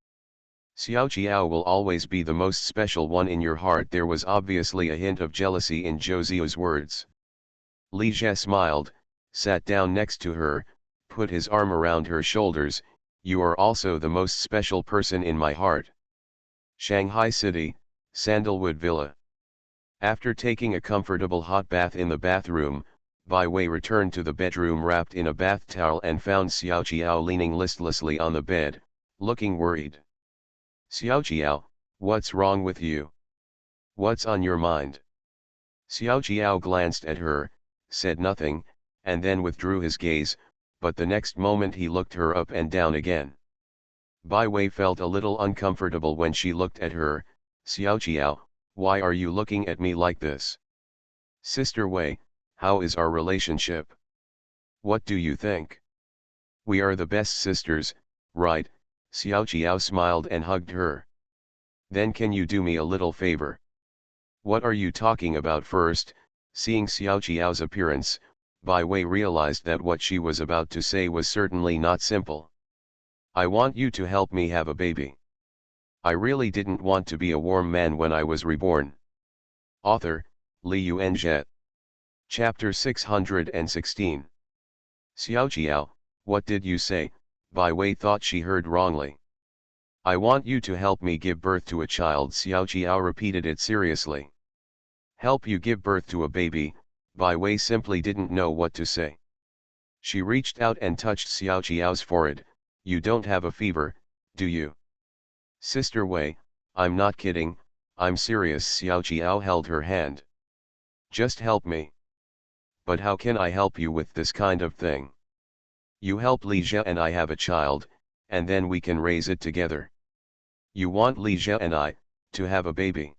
"Xiao Jiao will always be the most special one in your heart." There was obviously a hint of jealousy in Zhou Ziyu's words. Li Jie smiled, sat down next to her, put his arm around her shoulders. "You are also the most special person in my heart." Shanghai City, Sandalwood Villa. After taking a comfortable hot bath in the bathroom, Bai Wei returned to the bedroom wrapped in a bath towel and found Xiao Jiao leaning listlessly on the bed, looking worried. "Xiao Jiao, what's wrong with you? What's on your mind?" Xiao Jiao glanced at her, said nothing, and then withdrew his gaze, but the next moment he looked her up and down again. Bai Wei felt a little uncomfortable when she looked at her. "Xiao Jiao, why are you looking at me like this?" "Sister Wei, how is our relationship? What do you think? We are the best sisters, right?" Xiao Jiao smiled and hugged her. "Then can you do me a little favor?" "What are you talking about?" First, seeing Xiao Jiao's appearance, Bai Wei realized that what she was about to say was certainly not simple. "I want you to help me have a baby. I really didn't want to be a warm man when I was reborn." Author, Li Yuanzhe. Chapter 616. "Xiao Jiao, what did you say?" Bai Wei thought she heard wrongly. "I want you to help me give birth to a child." Xiao Jiao repeated it seriously. "Help you give birth to a baby?" Bai Wei simply didn't know what to say. She reached out and touched Xiao Jiao's forehead. "You don't have a fever, do you?" "Sister Wei, I'm not kidding, I'm serious." Xiao Jiao held her hand. "Just help me." "But how can I help you with this kind of thing? You help Li Jie and I have a child, and then we can raise it together. You want Li Jie and I to have a baby."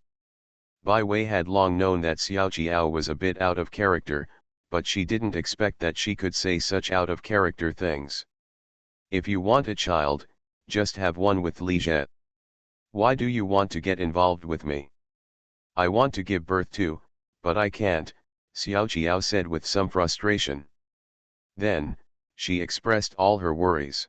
Bai Wei had long known that Xiao Jiao was a bit out of character, but she didn't expect that she could say such out of character things. "If you want a child, just have one with Li Jie. Why do you want to get involved with me?" "I want to give birth too, but I can't," Xiao Jiao said with some frustration. Then, she expressed all her worries.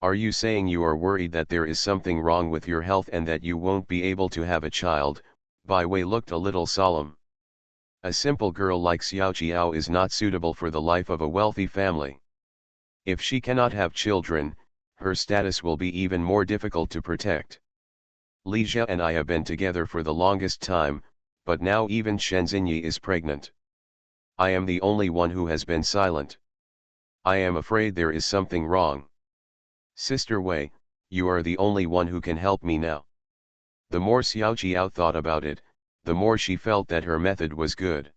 "Are you saying you are worried that there is something wrong with your health and that you won't be able to have a child?" Bai Wei looked a little solemn. A simple girl like Xiao Jiao is not suitable for the life of a wealthy family. If she cannot have children, her status will be even more difficult to protect. Li Jie and I have been together for the longest time, but now even Shen Xinyi is pregnant. I am the only one who has been silent. I am afraid there is something wrong. Sister Wei, you are the only one who can help me now." The more Xiao Jiao thought about it, the more she felt that her method was good.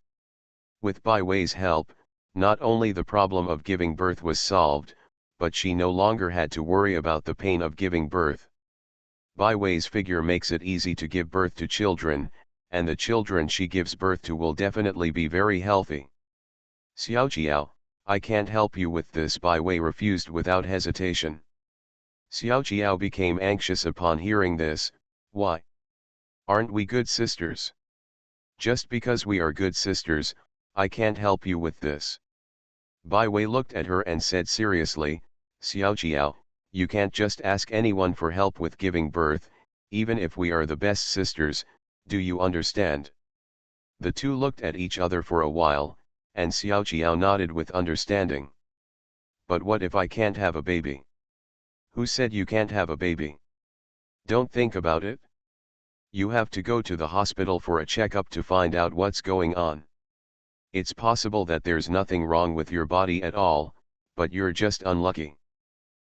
With Bai Wei's help, not only the problem of giving birth was solved, but she no longer had to worry about the pain of giving birth. Bai Wei's figure makes it easy to give birth to children, and the children she gives birth to will definitely be very healthy. "Xiao Jiao, I can't help you with this, Bai Wei refused without hesitation. Xiao Jiao became anxious upon hearing this. Why? Aren't we good sisters? Just because we are good sisters, I can't help you with this. Bai Wei looked at her and said seriously, Xiao Jiao, you can't just ask anyone for help with giving birth, even if we are the best sisters, do you understand? The two looked at each other for a while, and Xiao Jiao nodded with understanding. But what if I can't have a baby? Who said you can't have a baby? Don't think about it. You have to go to the hospital for a checkup to find out what's going on. It's possible that there's nothing wrong with your body at all, but you're just unlucky.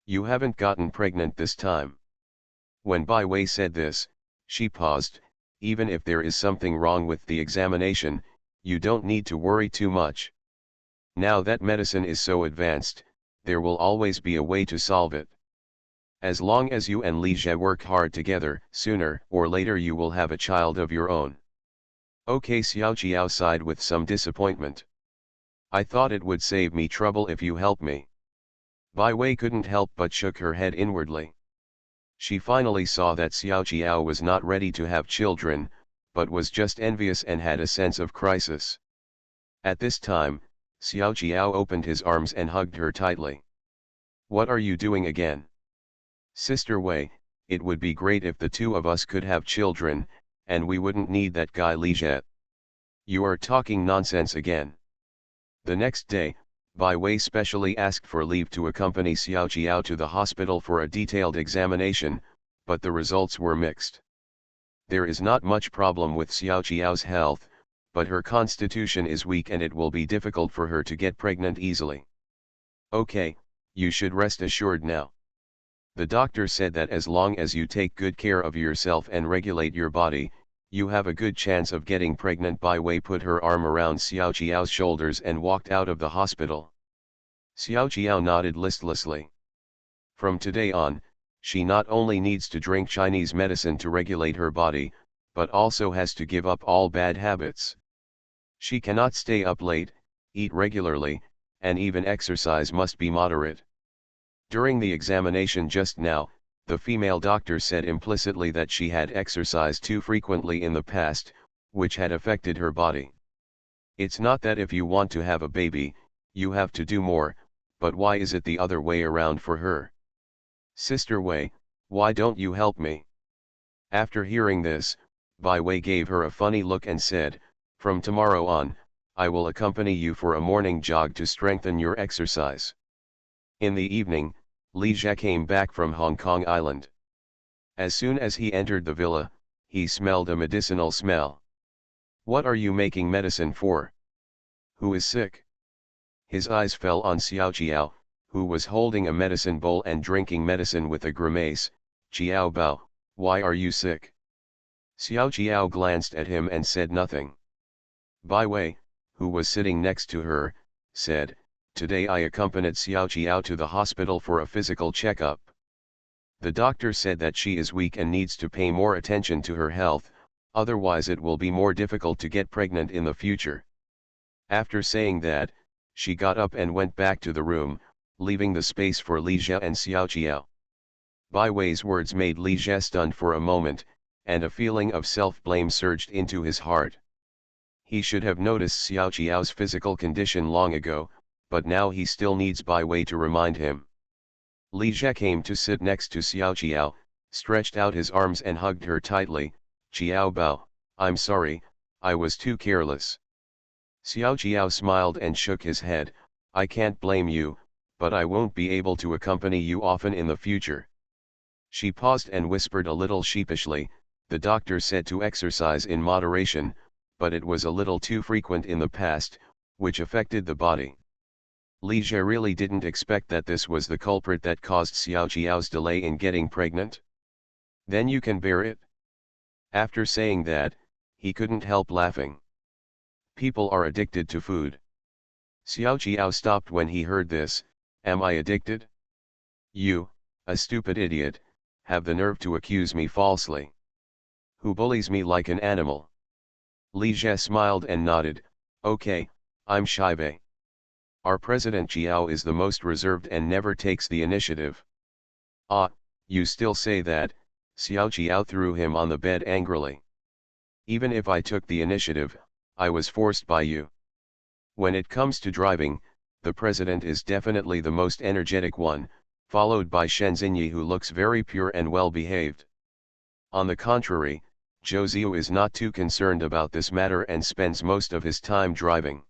You haven't gotten pregnant this time. When Bai Wei said this, she paused. Even if there is something wrong with the examination, you don't need to worry too much. Now that medicine is so advanced, there will always be a way to solve it. As long as you and Li Jie work hard together, sooner or later you will have a child of your own. Okay, Xiao Jiao sighed with some disappointment. I thought it would save me trouble if you help me. Bai Wei couldn't help but shook her head inwardly. She finally saw that Xiao Jiao was not ready to have children, but was just envious and had a sense of crisis. At this time, Xiao Jiao opened his arms and hugged her tightly. What are you doing again? Sister Wei, it would be great if the two of us could have children, and we wouldn't need that guy Li Jie. You are talking nonsense again. The next day, Bai Wei specially asked for leave to accompany Xiao Jiao to the hospital for a detailed examination, but the results were mixed. There is not much problem with Xiao Jiao's health, but her constitution is weak and it will be difficult for her to get pregnant easily. Okay, you should rest assured now. The doctor said that as long as you take good care of yourself and regulate your body, you have a good chance of getting pregnant. Bai Wei put her arm around Xiao Jiao's shoulders and walked out of the hospital. Xiao Jiao nodded listlessly. From today on, she not only needs to drink Chinese medicine to regulate her body, but also has to give up all bad habits. She cannot stay up late, eat regularly, and even exercise must be moderate. During the examination just now, the female doctor said implicitly that she had exercised too frequently in the past, which had affected her body. It's not that if you want to have a baby, you have to do more, but why is it the other way around for her? Sister Wei, why don't you help me? After hearing this, Bai Wei gave her a funny look and said, from tomorrow on, I will accompany you for a morning jog to strengthen your exercise. In the evening, Li Jie came back from Hong Kong Island. As soon as he entered the villa, he smelled a medicinal smell. What are you making medicine for? Who is sick? His eyes fell on Xiao Jiao, who was holding a medicine bowl and drinking medicine with a grimace. Jiao Bao, why are you sick? Xiao Jiao glanced at him and said nothing. Bai Wei, who was sitting next to her, said, today I accompanied Xiao Jiao to the hospital for a physical checkup. The doctor said that she is weak and needs to pay more attention to her health, otherwise it will be more difficult to get pregnant in the future. After saying that, she got up and went back to the room, leaving the space for Li Jie and Xiao Jiao. Bai Wei's words made Li Jie stunned for a moment, and a feeling of self-blame surged into his heart. He should have noticed Xiao Jiao's physical condition long ago, but now he still needs Bai Wei to remind him. Li Jie came to sit next to Xiao Jiao, stretched out his arms and hugged her tightly. Jiao Bao, I'm sorry, I was too careless. Xiao Jiao smiled and shook his head. I can't blame you, but I won't be able to accompany you often in the future. She paused and whispered a little sheepishly, the doctor said to exercise in moderation, but it was a little too frequent in the past, which affected the body. Li Jie really didn't expect that this was the culprit that caused Xiao Jiao's delay in getting pregnant. Then you can bear it? After saying that, he couldn't help laughing. People are addicted to food. Xiao Jiao stopped when he heard this. Am I addicted? You, a stupid idiot, have the nerve to accuse me falsely. Who bullies me like an animal? Li Jie smiled and nodded. Okay, I'm Sci-fi. Our President Jiao is the most reserved and never takes the initiative. Ah, you still say that, Xiao Jiao threw him on the bed angrily. Even if I took the initiative, I was forced by you. When it comes to driving, the president is definitely the most energetic one, followed by Shen Xinyi, who looks very pure and well behaved. On the contrary, Zhou Ziyu is not too concerned about this matter and spends most of his time driving.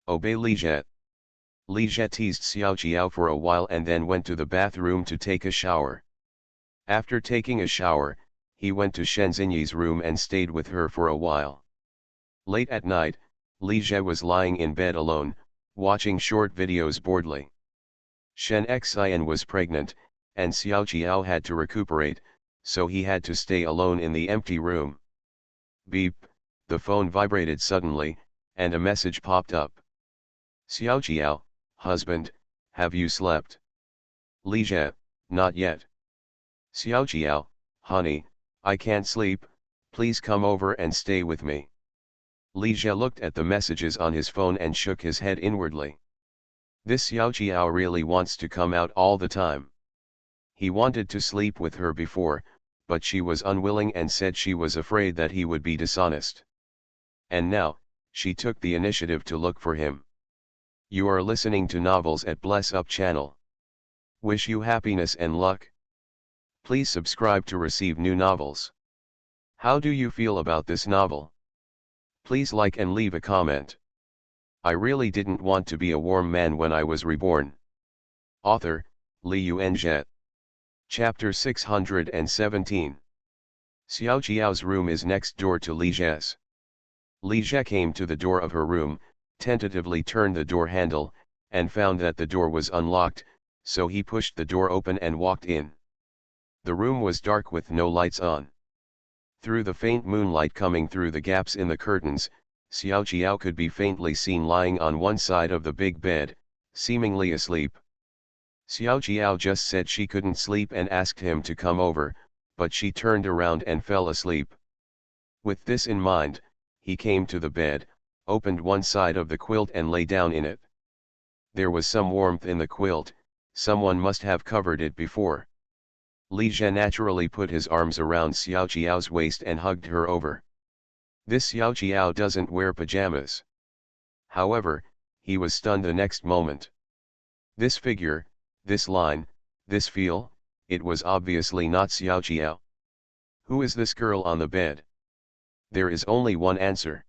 Obey Li Jie. Li Jie teased Xiao Jiao for a while and then went to the bathroom to take a shower. After taking a shower, he went to Shen Xinyi's room and stayed with her for a while. Late at night, Li Jie was lying in bed alone, watching short videos boredly. Shen Xian was pregnant, and Xiao Jiao had to recuperate, so he had to stay alone in the empty room. Beep, the phone vibrated suddenly, and a message popped up. Xiao Jiao, husband, have you slept? Li Jie, not yet. Xiao Jiao, honey, I can't sleep, please come over and stay with me. Li Jie looked at the messages on his phone and shook his head inwardly. This Xiao Jiao really wants to come out all the time. He wanted to sleep with her before, but she was unwilling and said she was afraid that he would be dishonest. And now, she took the initiative to look for him. You are listening to Novels at Bless Up channel. Wish you happiness and luck. Please subscribe to receive new novels. How do you feel about this novel? Please like and leave a comment. I really didn't want to be a warm man when I was reborn. Author, Li Yuanzhe. Chapter 617. Xiao Jiao's room is next door to Li Jie's. Li Jie came to the door of her room, tentatively turned the door handle, and found that the door was unlocked, so he pushed the door open and walked in. The room was dark with no lights on. Through the faint moonlight coming through the gaps in the curtains, Xiao Jiao could be faintly seen lying on one side of the big bed, seemingly asleep. Xiao Jiao just said she couldn't sleep and asked him to come over, but she turned around and fell asleep. With this in mind, he came to the bed, opened one side of the quilt and lay down in it. There was some warmth in the quilt, someone must have covered it before. Li Jie naturally put his arms around Xiao Jiao's waist and hugged her over. This Xiao Jiao doesn't wear pajamas. However, he was stunned the next moment. This figure, this line, this feel, it was obviously not Xiao Jiao. Who is this girl on the bed? There is only one answer.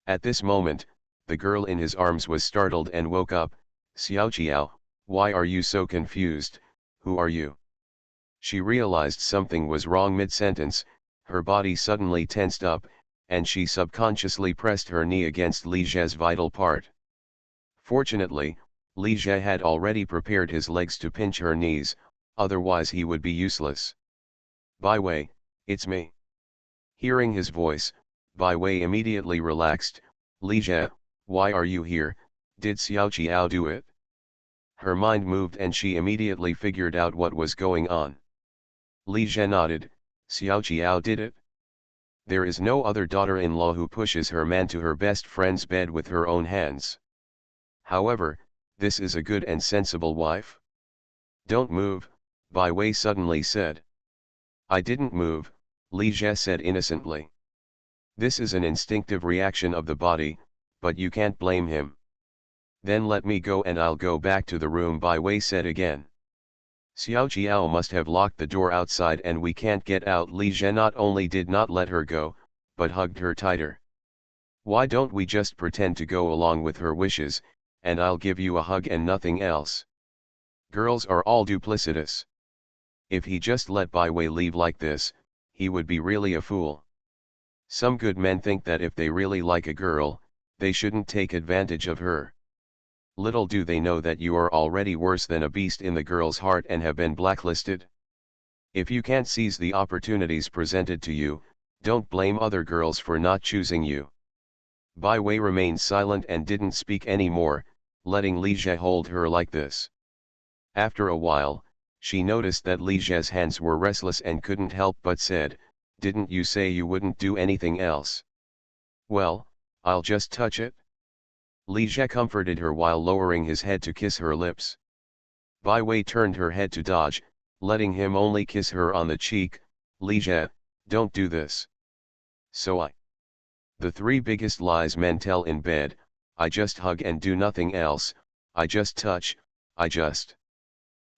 At this moment, the girl in his arms was startled and woke up. Xiao Jiao, why are you so confused, who are you? She realized something was wrong mid-sentence, her body suddenly tensed up, and she subconsciously pressed her knee against Li Jie's vital part. Fortunately, Li Jie had already prepared his legs to pinch her knees, otherwise he would be useless. Bai Wei, it's me. Hearing his voice, Bai Wei immediately relaxed. Li Jie, why are you here, did Xiao Jiao do it? Her mind moved and she immediately figured out what was going on. Li Jie nodded, Xiao Jiao did it? There is no other daughter-in-law who pushes her man to her best friend's bed with her own hands. However, this is a good and sensible wife. Don't move, Bai Wei suddenly said. I didn't move, Li Jie said innocently. This is an instinctive reaction of the body, but you can't blame him. Then let me go and I'll go back to the room, Bai Wei said again. Xiao Jiao must have locked the door outside and we can't get out. Li Jie not only did not let her go, but hugged her tighter. Why don't we just pretend to go along with her wishes, and I'll give you a hug and nothing else. Girls are all duplicitous. If he just let Bai Wei leave like this, he would be really a fool. Some good men think that if they really like a girl, they shouldn't take advantage of her. Little do they know that you are already worse than a beast in the girl's heart and have been blacklisted. If you can't seize the opportunities presented to you, don't blame other girls for not choosing you. Bai Wei remained silent and didn't speak any more, letting Li Jie hold her like this. After a while, she noticed that Li Jie's hands were restless and couldn't help but said, didn't you say you wouldn't do anything else? Well, I'll just touch it. Li Jie comforted her while lowering his head to kiss her lips. Bai Wei turned her head to dodge, letting him only kiss her on the cheek. Li Jie, don't do this. The three biggest lies men tell in bed: I just hug and do nothing else, I just touch, I just.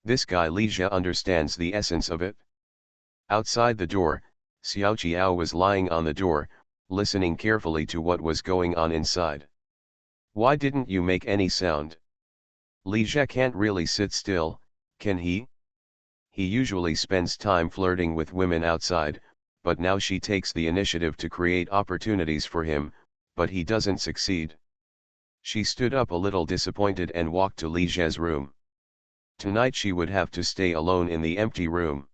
This guy Li Jie understands the essence of it. Outside the door, Xiao Qiao was lying on the door, listening carefully to what was going on inside. Why didn't you make any sound? Li Jie can't really sit still, can he? He usually spends time flirting with women outside, but now she takes the initiative to create opportunities for him, but he doesn't succeed. She stood up a little disappointed and walked to Li Jie's room. Tonight she would have to stay alone in the empty room.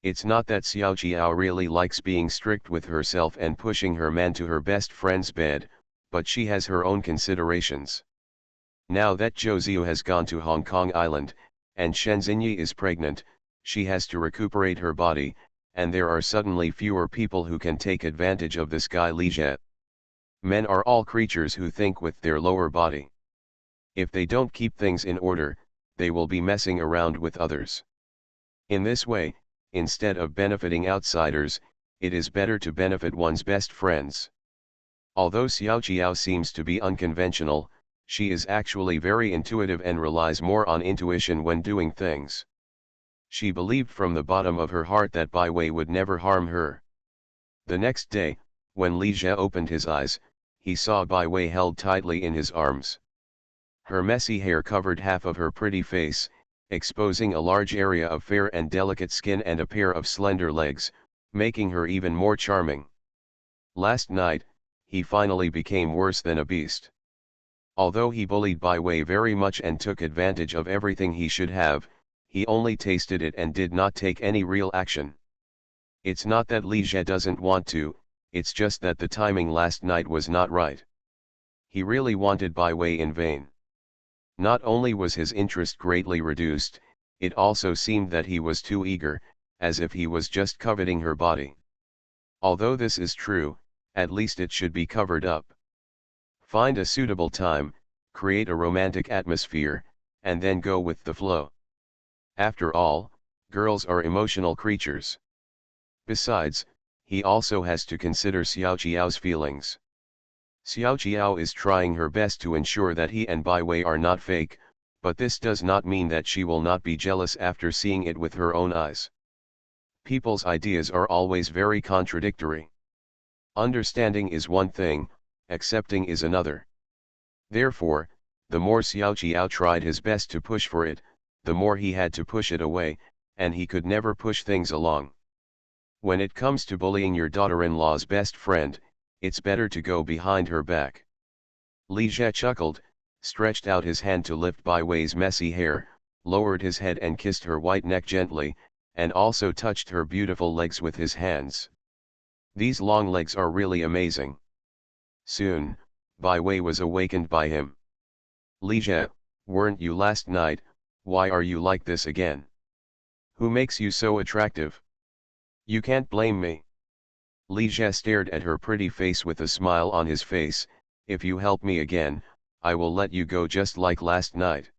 It's not that Xiao Qiao really likes being strict with herself and pushing her man to her best friend's bed, but she has her own considerations. Now that Zhou Ziyu has gone to Hong Kong Island, and Shen Xinyi is pregnant, she has to recuperate her body, and there are suddenly fewer people who can take advantage of this guy Li Jie. Men are all creatures who think with their lower body. If they don't keep things in order, they will be messing around with others. In this way, instead of benefiting outsiders, it is better to benefit one's best friends. Although Xiao Qiao seems to be unconventional, she is actually very intuitive and relies more on intuition when doing things. She believed from the bottom of her heart that Bai Wei would never harm her. The next day, when Li Jie opened his eyes, he saw Bai Wei held tightly in his arms. Her messy hair covered half of her pretty face, exposing a large area of fair and delicate skin and a pair of slender legs, making her even more charming. Last night, he finally became worse than a beast. Although he bullied Bai Wei very much and took advantage of everything he should have, he only tasted it and did not take any real action. It's not that Li Jie doesn't want to, it's just that the timing last night was not right. He really wanted Bai Wei in vain. Not only was his interest greatly reduced, it also seemed that he was too eager, as if he was just coveting her body. Although this is true, at least it should be covered up. Find a suitable time, create a romantic atmosphere, and then go with the flow. After all, girls are emotional creatures. Besides, he also has to consider Xiao Qiao's feelings. Xiao Qiao is trying her best to ensure that he and Bai Wei are not fake, but this does not mean that she will not be jealous after seeing it with her own eyes. People's ideas are always very contradictory. Understanding is one thing, accepting is another. Therefore, the more Xiao Qiao tried his best to push for it, the more he had to push it away, and he could never push things along. When it comes to bullying your daughter-in-law's best friend, it's better to go behind her back. Li Jie chuckled, stretched out his hand to lift Bai Wei's messy hair, lowered his head and kissed her white neck gently, and also touched her beautiful legs with his hands. These long legs are really amazing. Soon, Bai Wei was awakened by him. Li Jie, weren't you last night? Why are you like this again? Who makes you so attractive? You can't blame me. Li Jie stared at her pretty face with a smile on his face. If you help me again, I will let you go just like last night.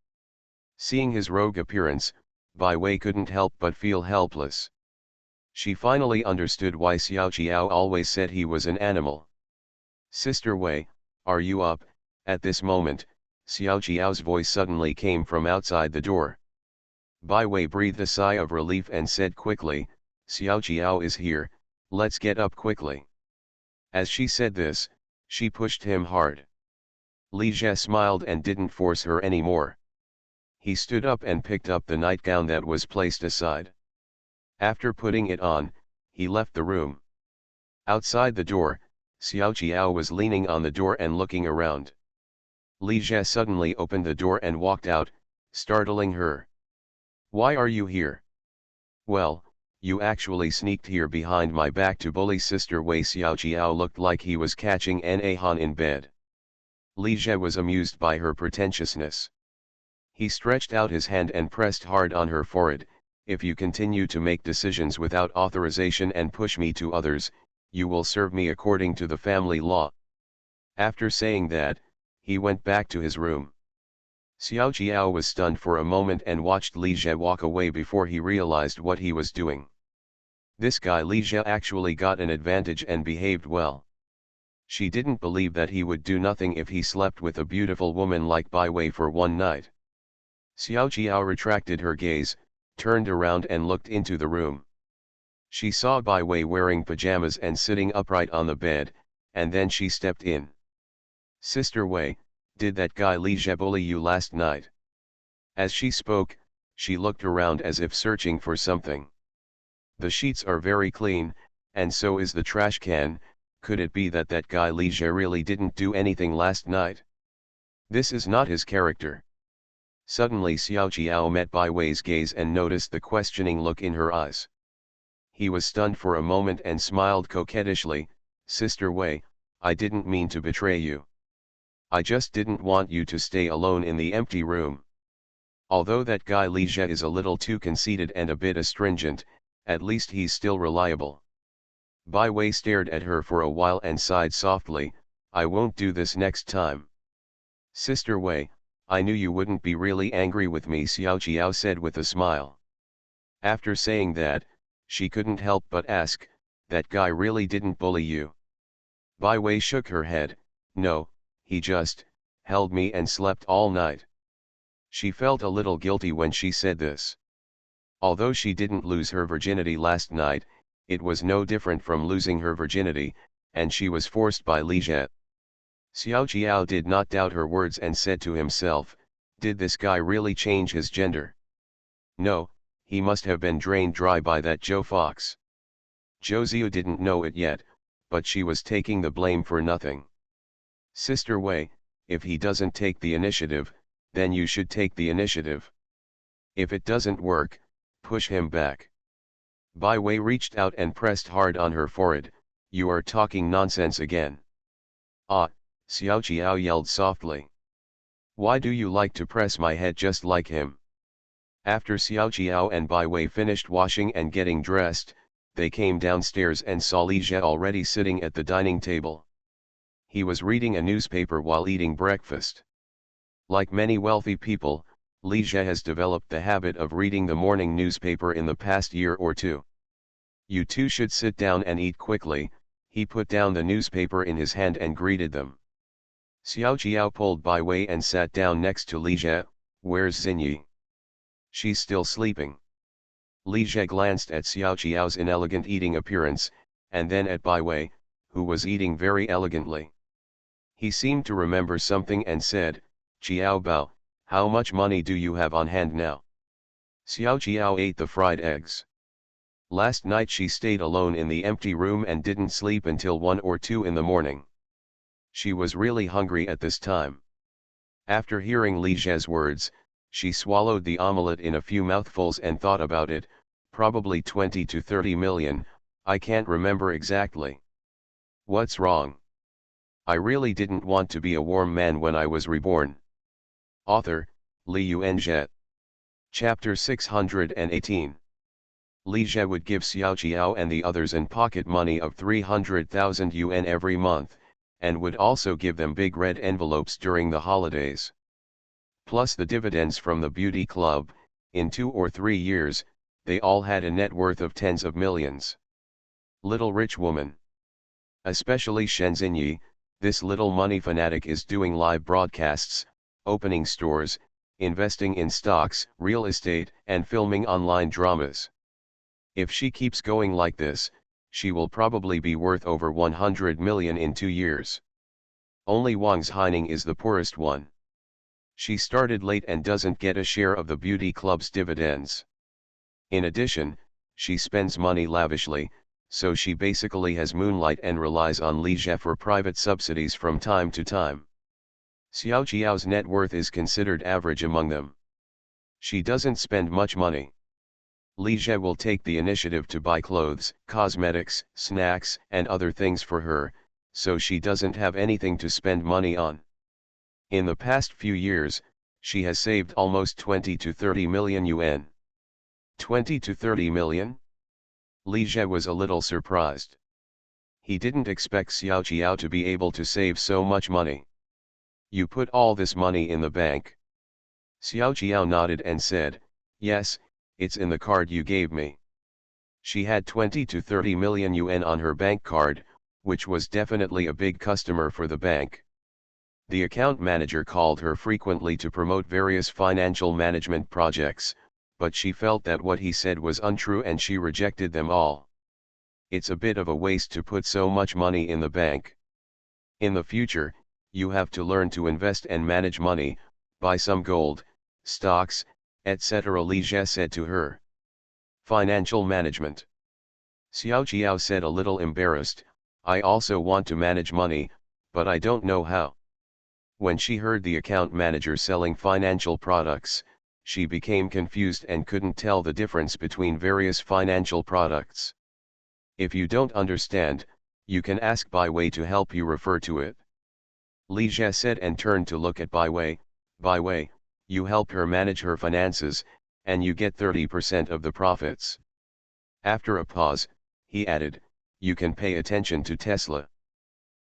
Seeing his rogue appearance, Bai Wei couldn't help but feel helpless. She finally understood why Xiao Qiao always said he was an animal. Sister Wei, are you up? At this moment, Xiao Qiao's voice suddenly came from outside the door. Bai Wei breathed a sigh of relief and said quickly, Xiao Qiao is here, let's get up quickly. As she said this, she pushed him hard. Li Jie smiled and didn't force her anymore. He stood up and picked up the nightgown that was placed aside. After putting it on, he left the room. Outside the door, Xiao Qiao was leaning on the door and looking around. Li Jie suddenly opened the door and walked out, startling her. Why are you here? Well, you actually sneaked here behind my back to bully Sister Wei. Xiao Qiao looked like he was catching an ahan in bed. Li Jie was amused by her pretentiousness. He stretched out his hand and pressed hard on her forehead. If you continue to make decisions without authorization and push me to others, you will serve me according to the family law. After saying that, He went back to his room. Xiao Jiao was stunned for a moment and watched Li Jie walk away before he realized what he was doing. This guy Li Jie actually got an advantage and behaved well. She didn't believe that he would do nothing if he slept with a beautiful woman like Bai Wei for one night. Xiao Jiao retracted her gaze, turned around and looked into the room. She saw Bai Wei wearing pajamas and sitting upright on the bed, and then she stepped in. "Sister Wei, did that guy Li Jie bully you last night?" As she spoke, she looked around as if searching for something. "The sheets are very clean, and so is the trash can. Could it be that that guy Li Jie really didn't do anything last night? This is not his character." Suddenly Xiao Jiao met Bai Wei's gaze and noticed the questioning look in her eyes. He was stunned for a moment and smiled coquettishly. "Sister Wei, I didn't mean to betray you. I just didn't want you to stay alone in the empty room. Although that guy Li Jie is a little too conceited and a bit astringent, at least he's still reliable." Bai Wei stared at her for a while and sighed softly. "I won't do this next time." "Sister Wei, I knew you wouldn't be really angry with me," Xiao Jiao said with a smile. After saying that, she couldn't help but ask, "That guy really didn't bully you?" Bai Wei shook her head. "No, he just held me and slept all night." She felt a little guilty when she said this. Although she didn't lose her virginity last night, it was no different from losing her virginity, and she was forced by Li Jie. Xiao Jiao did not doubt her words and said to himself, "Did this guy really change his gender? No, he must have been drained dry by that Joe Fox." Zhou Ziyu didn't know it yet, but she was taking the blame for nothing. "Sister Wei, if he doesn't take the initiative, then you should take the initiative. If it doesn't work, push him back." Bai Wei reached out and pressed hard on her forehead. "You are talking nonsense again." "Ah," Xiao Jiao yelled softly. "Why do you like to press my head just like him?" After Xiao Jiao and Bai Wei finished washing and getting dressed, they came downstairs and saw Li Jie already sitting at the dining table. He was reading a newspaper while eating breakfast. Like many wealthy people, Li Jie has developed the habit of reading the morning newspaper in the past year or two. "You two should sit down and eat quickly." He put down the newspaper in his hand and greeted them. Xiao Jiao pulled Bai Wei and sat down next to Li Jie. "Where's Xinyi?" "She's still sleeping." Li Jie glanced at Xiao Jiao's inelegant eating appearance, and then at Bai Wei, who was eating very elegantly. He seemed to remember something and said, "Jiao Bao, how much money do you have on hand now?" Xiao Jiao ate the fried eggs. Last night she stayed alone in the empty room and didn't sleep until 1 or 2 in the morning. She was really hungry at this time. After hearing Li Jie's words, she swallowed the omelette in a few mouthfuls and thought about it. "Probably 20 to 30 million, I can't remember exactly. What's wrong? I really didn't want to be a warm man when I was reborn." Author, Li Yuanzhe. Chapter 618. Li Jie would give Xiao Jiao and the others an pocket money of 300,000 yuan every month, and would also give them big red envelopes during the holidays. Plus the dividends from the beauty club. In 2 or 3 years, they all had a net worth of tens of millions. Little rich woman. Especially Shen Xinyi, this little money fanatic, is doing live broadcasts, opening stores, investing in stocks, real estate, and filming online dramas. If she keeps going like this, she will probably be worth over 100 million in 2 years. Only Wang Haining is the poorest one. She started late and doesn't get a share of the beauty club's dividends. In addition, she spends money lavishly, so she basically has moonlight and relies on Li Jie for private subsidies from time to time. Xiao Jiao's net worth is considered average among them. She doesn't spend much money. Li Jie will take the initiative to buy clothes, cosmetics, snacks, and other things for her, so she doesn't have anything to spend money on. In the past few years, she has saved almost 20 to 30 million yuan. 20 to 30 million? Li Jie was a little surprised. He didn't expect Xiao Jiao to be able to save so much money. You put all this money in the bank? Xiao Jiao nodded and said, yes, it's in the card you gave me. She had 20 to 30 million yuan on her bank card, which was definitely a big customer for the bank. The account manager called her frequently to promote various financial management projects, but she felt that what he said was untrue and she rejected them all. It's a bit of a waste to put so much money in the bank. In the future, you have to learn to invest and manage money, buy some gold, stocks, etc. Li Jie said to her. Financial management. Xiao Jiao said a little embarrassed, I also want to manage money, but I don't know how. When she heard the account manager selling financial products, she became confused and couldn't tell the difference between various financial products. If you don't understand, you can ask Bai Wei to help you refer to it. Li Jie said and turned to look at Bai Wei. Bai Wei, you help her manage her finances, and you get 30% of the profits. After a pause, he added, you can pay attention to Tesla.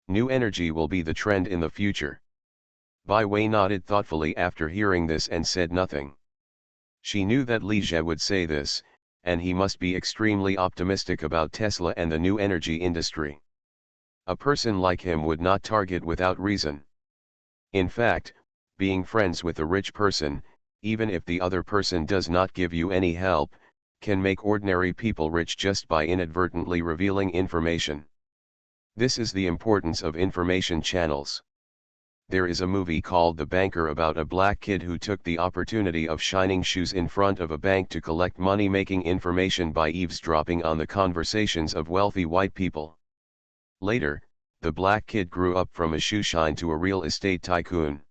New energy will be the trend in the future. Bai Wei nodded thoughtfully after hearing this and said nothing. She knew that Li Jie would say this, and he must be extremely optimistic about Tesla and the new energy industry. A person like him would not target without reason. In fact, being friends with a rich person, even if the other person does not give you any help, can make ordinary people rich just by inadvertently revealing information. This is the importance of information channels. There is a movie called The Banker about a black kid who took the opportunity of shining shoes in front of a bank to collect money-making information by eavesdropping on the conversations of wealthy white people. Later, the black kid grew up from a shoe shine to a real estate tycoon.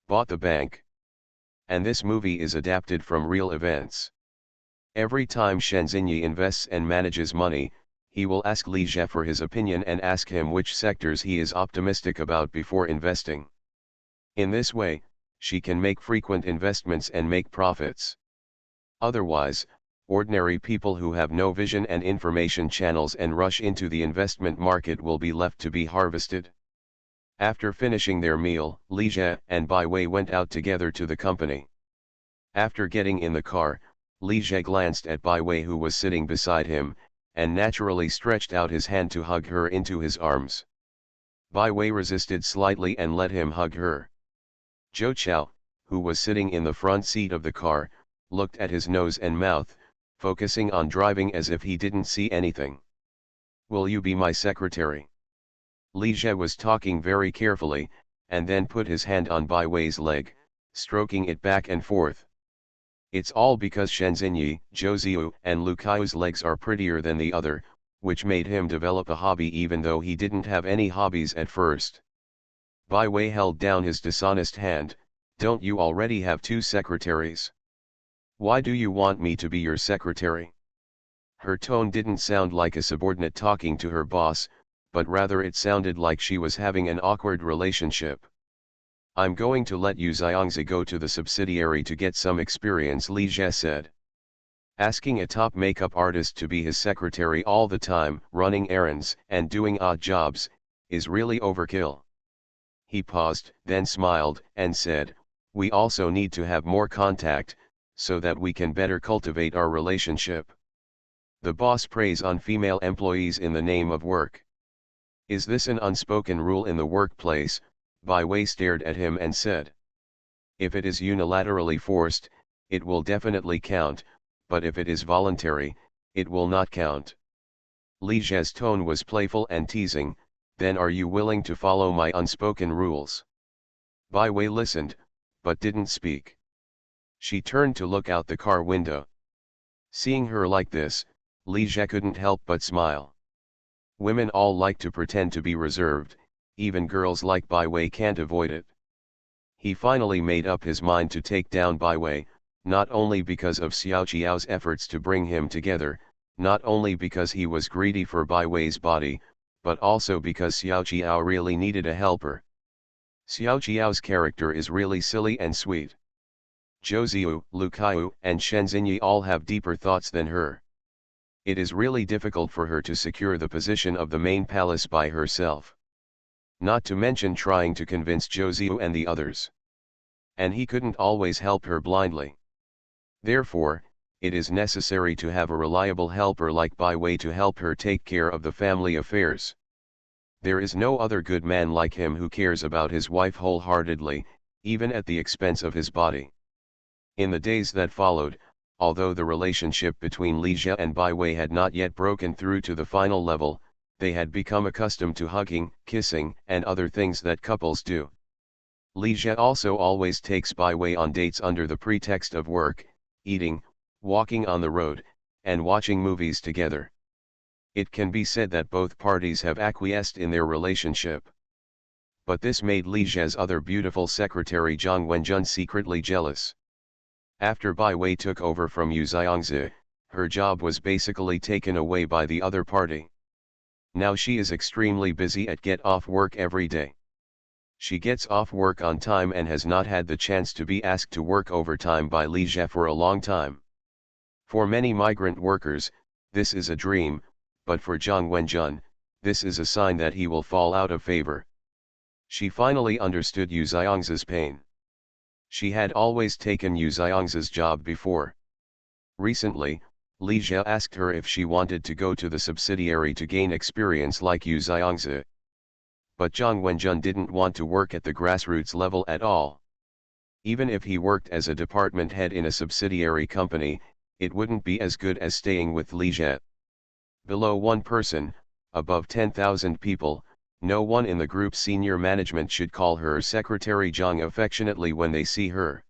Bought the bank. And this movie is adapted from real events. Every time Shen Xinyi invests and manages money, he will ask Li Jie for his opinion and ask him which sectors he is optimistic about before investing. In this way, she can make frequent investments and make profits. Otherwise, ordinary people who have no vision and information channels and rush into the investment market will be left to be harvested. After finishing their meal, Li Jie and Bai Wei went out together to the company. After getting in the car, Li Jie glanced at Bai Wei who was sitting beside him, and naturally stretched out his hand to hug her into his arms. Bai Wei resisted slightly and let him hug her. Zhou Chao, who was sitting in the front seat of the car, looked at his nose and mouth, focusing on driving as if he didn't see anything. Will you be my secretary? Li Jie was talking very carefully, and then put his hand on Bai Wei's leg, stroking it back and forth. It's all because Shen Xinyi, Zhou Ziyu and Lu Kai's legs are prettier than the other, which made him develop a hobby even though he didn't have any hobbies at first. Bai Wei held down his dishonest hand, don't you already have 2 secretaries? Why do you want me to be your secretary? Her tone didn't sound like a subordinate talking to her boss, but rather it sounded like she was having an awkward relationship. I'm going to let Yu Xiangzi go to the subsidiary to get some experience, Li Jie said. Asking a top makeup artist to be his secretary all the time, running errands and doing odd jobs, is really overkill. He paused, then smiled, and said, we also need to have more contact, so that we can better cultivate our relationship. The boss preys on female employees in the name of work. Is this an unspoken rule in the workplace? Bai Wei stared at him and said. If it is unilaterally forced, it will definitely count, but if it is voluntary, it will not count. Li Jie's tone was playful and teasing, then are you willing to follow my unspoken rules? Bai Wei listened, but didn't speak. She turned to look out the car window. Seeing her like this, Li Jie couldn't help but smile. Women all like to pretend to be reserved, even girls like Bai Wei can't avoid it. He finally made up his mind to take down Bai Wei, not only because of Xiao Jiao's efforts to bring him together, not only because he was greedy for Bai Wei's body, but also because Xiao Jiao really needed a helper. Xiao Jiao's character is really silly and sweet. Zhou Ziyu, Lu Kaiyu, and Shen Xinyi all have deeper thoughts than her. It is really difficult for her to secure the position of the main palace by herself. Not to mention trying to convince Josio and the others. And he couldn't always help her blindly. Therefore, it is necessary to have a reliable helper like Bai Wei to help her take care of the family affairs. There is no other good man like him who cares about his wife wholeheartedly, even at the expense of his body. In the days that followed, although the relationship between Li Jie and Bai Wei had not yet broken through to the final level, they had become accustomed to hugging, kissing, and other things that couples do. Li Jie also always takes Bai Wei on dates under the pretext of work, eating, walking on the road, and watching movies together. It can be said that both parties have acquiesced in their relationship. But this made Li Jie's other beautiful secretary Zhang Wenjun secretly jealous. After Bai Wei took over from Yu Xiangzi, her job was basically taken away by the other party. Now she is extremely busy at get off work every day. She gets off work on time and has not had the chance to be asked to work overtime by Li Jie for a long time. For many migrant workers, this is a dream, but for Zhang Wenjun, this is a sign that he will fall out of favor. She finally understood Yu Xiangzi's pain. She had always taken Yu Xiangzi's job before. Recently, Li Jie asked her if she wanted to go to the subsidiary to gain experience like Yu Xiangzi. But Zhang Wenjun didn't want to work at the grassroots level at all. Even if he worked as a department head in a subsidiary company, it wouldn't be as good as staying with Li Jie. Below one person, above 10,000 people, no one in the group's senior management should call her Secretary Zhang affectionately when they see her.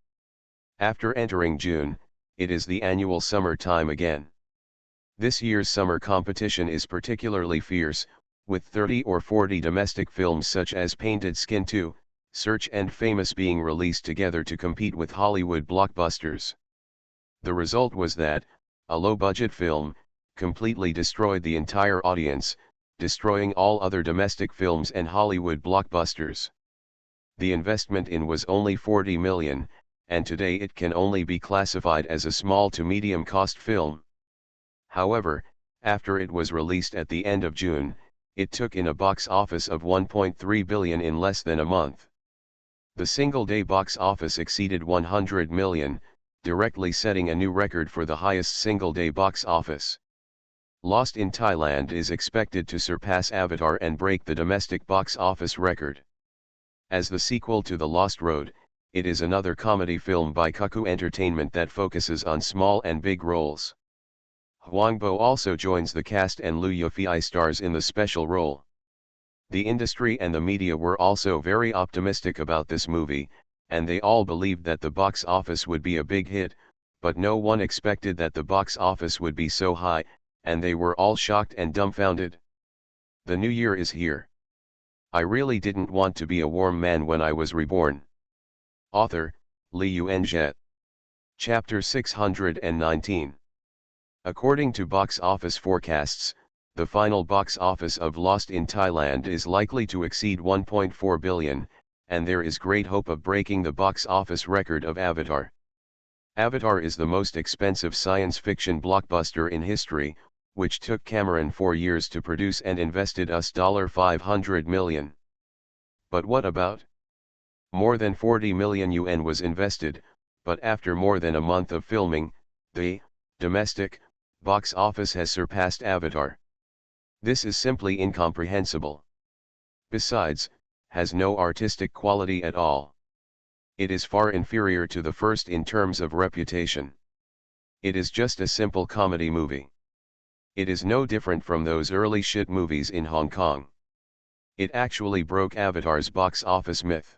After entering June, it is the annual summer time again. This year's summer competition is particularly fierce, with 30 or 40 domestic films such as Painted Skin 2, Search and Famous being released together to compete with Hollywood blockbusters. The result was that, a low-budget film, completely destroyed the entire audience, destroying all other domestic films and Hollywood blockbusters. The investment in was only 40 million, and today it can only be classified as a small to medium cost film. However, after it was released at the end of June, it took in a box office of 1.3 billion in less than a month. The single-day box office exceeded 100 million, directly setting a new record for the highest single-day box office. Lost in Thailand is expected to surpass Avatar and break the domestic box office record. As the sequel to The Lost Road, it is another comedy film by Cuckoo Entertainment that focuses on small and big roles. Huang Bo also joins the cast and Liu Yufei stars in the special role. The industry and the media were also very optimistic about this movie, and they all believed that the box office would be a big hit, but no one expected that the box office would be so high, and they were all shocked and dumbfounded. The new year is here. I really didn't want to be a warm man when I was reborn. Author, Li Yuanjie. Chapter 619. According to box office forecasts, the final box office of Lost in Thailand is likely to exceed 1.4 billion, and there is great hope of breaking the box office record of Avatar. Avatar is the most expensive science fiction blockbuster in history, which took Cameron 4 years to produce and invested us $500 million. But what about? More than 40 million yuan was invested, but after more than a month of filming, the domestic box office has surpassed Avatar. This is simply incomprehensible. Besides, has no artistic quality at all. It is far inferior to the first in terms of reputation. It is just a simple comedy movie. It is no different from those early shit movies in Hong Kong. It actually broke Avatar's box office myth.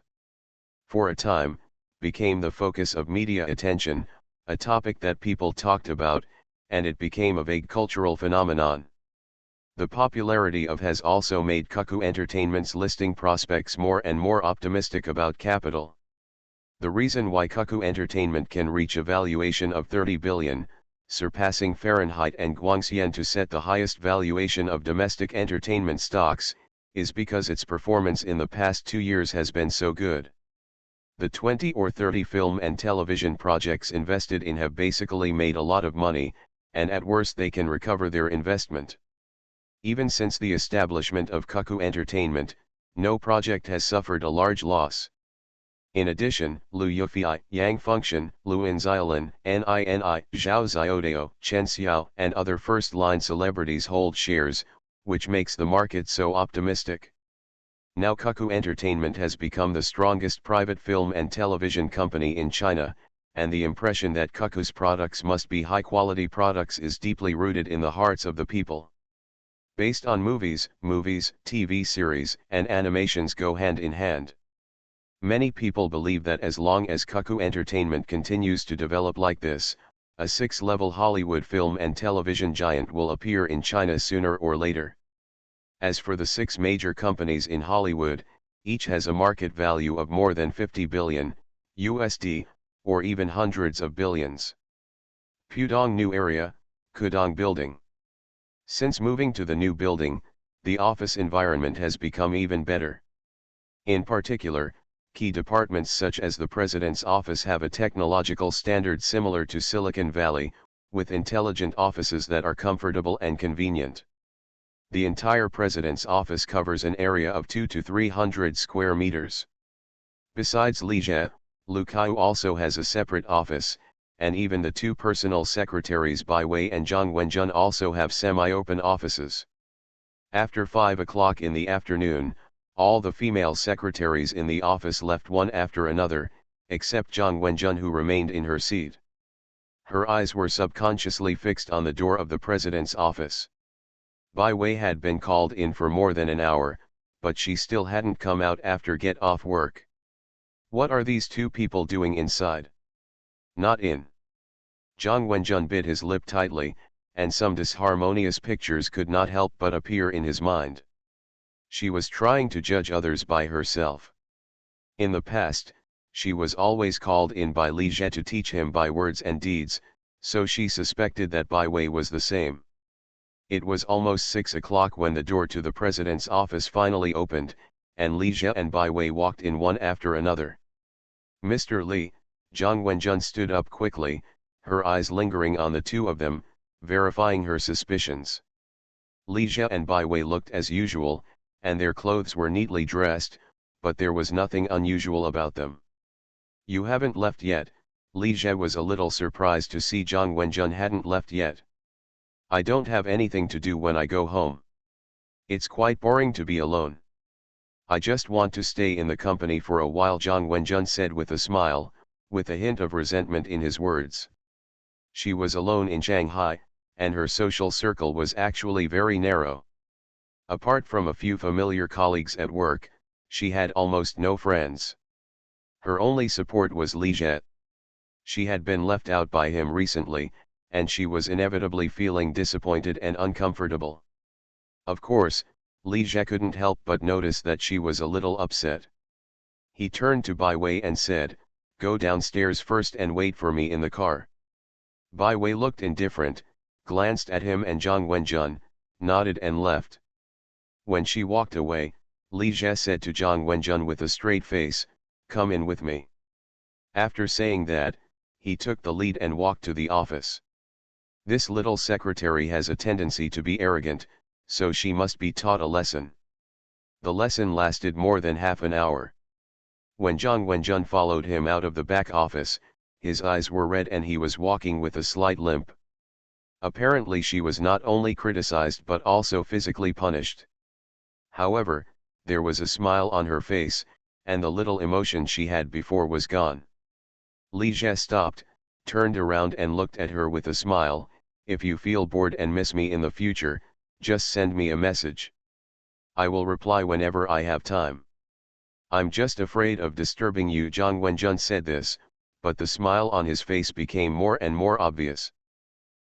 For a time, became the focus of media attention, a topic that people talked about, and it became a vague cultural phenomenon. The popularity of has also made Cuckoo Entertainment's listing prospects more and more optimistic about capital. The reason why Cuckoo Entertainment can reach a valuation of 30 billion, surpassing Fahrenheit and Guangxian to set the highest valuation of domestic entertainment stocks, is because its performance in the past 2 years has been so good. The 20 or 30 film and television projects invested in have basically made a lot of money, and at worst they can recover their investment. Even since the establishment of Cuckoo Entertainment, no project has suffered a large loss. In addition, Lu Yufei, Yang Function, Luan Xiaolin, Nini, Zhao Xiaodao, Chen Xiao, and other first-line celebrities hold shares, which makes the market so optimistic. Now Cuckoo Entertainment has become the strongest private film and television company in China, and the impression that Cuckoo's products must be high-quality products is deeply rooted in the hearts of the people. Based on movies, TV series, and animations go hand in hand. Many people believe that as long as Cuckoo Entertainment continues to develop like this, a six-level Hollywood film and television giant will appear in China sooner or later. As for the six major companies in Hollywood, each has a market value of more than $50 billion, or even hundreds of billions. Pudong New Area, Kudong Building. Since moving to the new building, the office environment has become even better. In particular, key departments such as the President's office have a technological standard similar to Silicon Valley, with intelligent offices that are comfortable and convenient. The entire President's office covers an area of 200 to 300 square meters. Besides Li Jie, Lu Kaiyu also has a separate office, and even the two personal secretaries Bai Wei and Zhang Wenjun also have semi-open offices. After 5 o'clock in the afternoon, all the female secretaries in the office left one after another, except Zhang Wenjun, who remained in her seat. Her eyes were subconsciously fixed on the door of the President's office. Bai Wei had been called in for more than an hour, but she still hadn't come out after get off work. What are these two people doing inside? Not in. Zhang Wenjun bit his lip tightly, and some disharmonious pictures could not help but appear in his mind. She was trying to judge others by herself. In the past, she was always called in by Li Jie to teach him by words and deeds, so she suspected that Bai Wei was the same. It was almost 6 o'clock when the door to the President's office finally opened, and Li Jie and Bai Wei walked in one after another. Mr. Li, Zhang Wenjun stood up quickly, her eyes lingering on the two of them, verifying her suspicions. Li Jie and Bai Wei looked as usual, and their clothes were neatly dressed, but there was nothing unusual about them. You haven't left yet. Li Jie was a little surprised to see Zhang Wenjun hadn't left yet. I don't have anything to do when I go home. It's quite boring to be alone. I just want to stay in the company for a while, Zhang Wenjun said with a smile, with a hint of resentment in his words. She was alone in Shanghai, and her social circle was actually very narrow. Apart from a few familiar colleagues at work, she had almost no friends. Her only support was Li Jie. She had been left out by him recently, and she was inevitably feeling disappointed and uncomfortable. Of course, Li Jie couldn't help but notice that she was a little upset. He turned to Bai Wei and said, "Go downstairs first and wait for me in the car." Bai Wei looked indifferent, glanced at him and Zhang Wenjun, nodded and left. When she walked away, Li Jie said to Zhang Wenjun with a straight face, "Come in with me." After saying that, he took the lead and walked to the office. This little secretary has a tendency to be arrogant, so she must be taught a lesson. The lesson lasted more than half an hour. When Zhang Wenjun followed him out of the back office, his eyes were red and he was walking with a slight limp. Apparently she was not only criticized but also physically punished. However, there was a smile on her face, and the little emotion she had before was gone. Li Jie stopped, turned around and looked at her with a smile. "If you feel bored and miss me in the future, just send me a message. I will reply whenever I have time." "I'm just afraid of disturbing you," Zhang Wenjun said this, but the smile on his face became more and more obvious.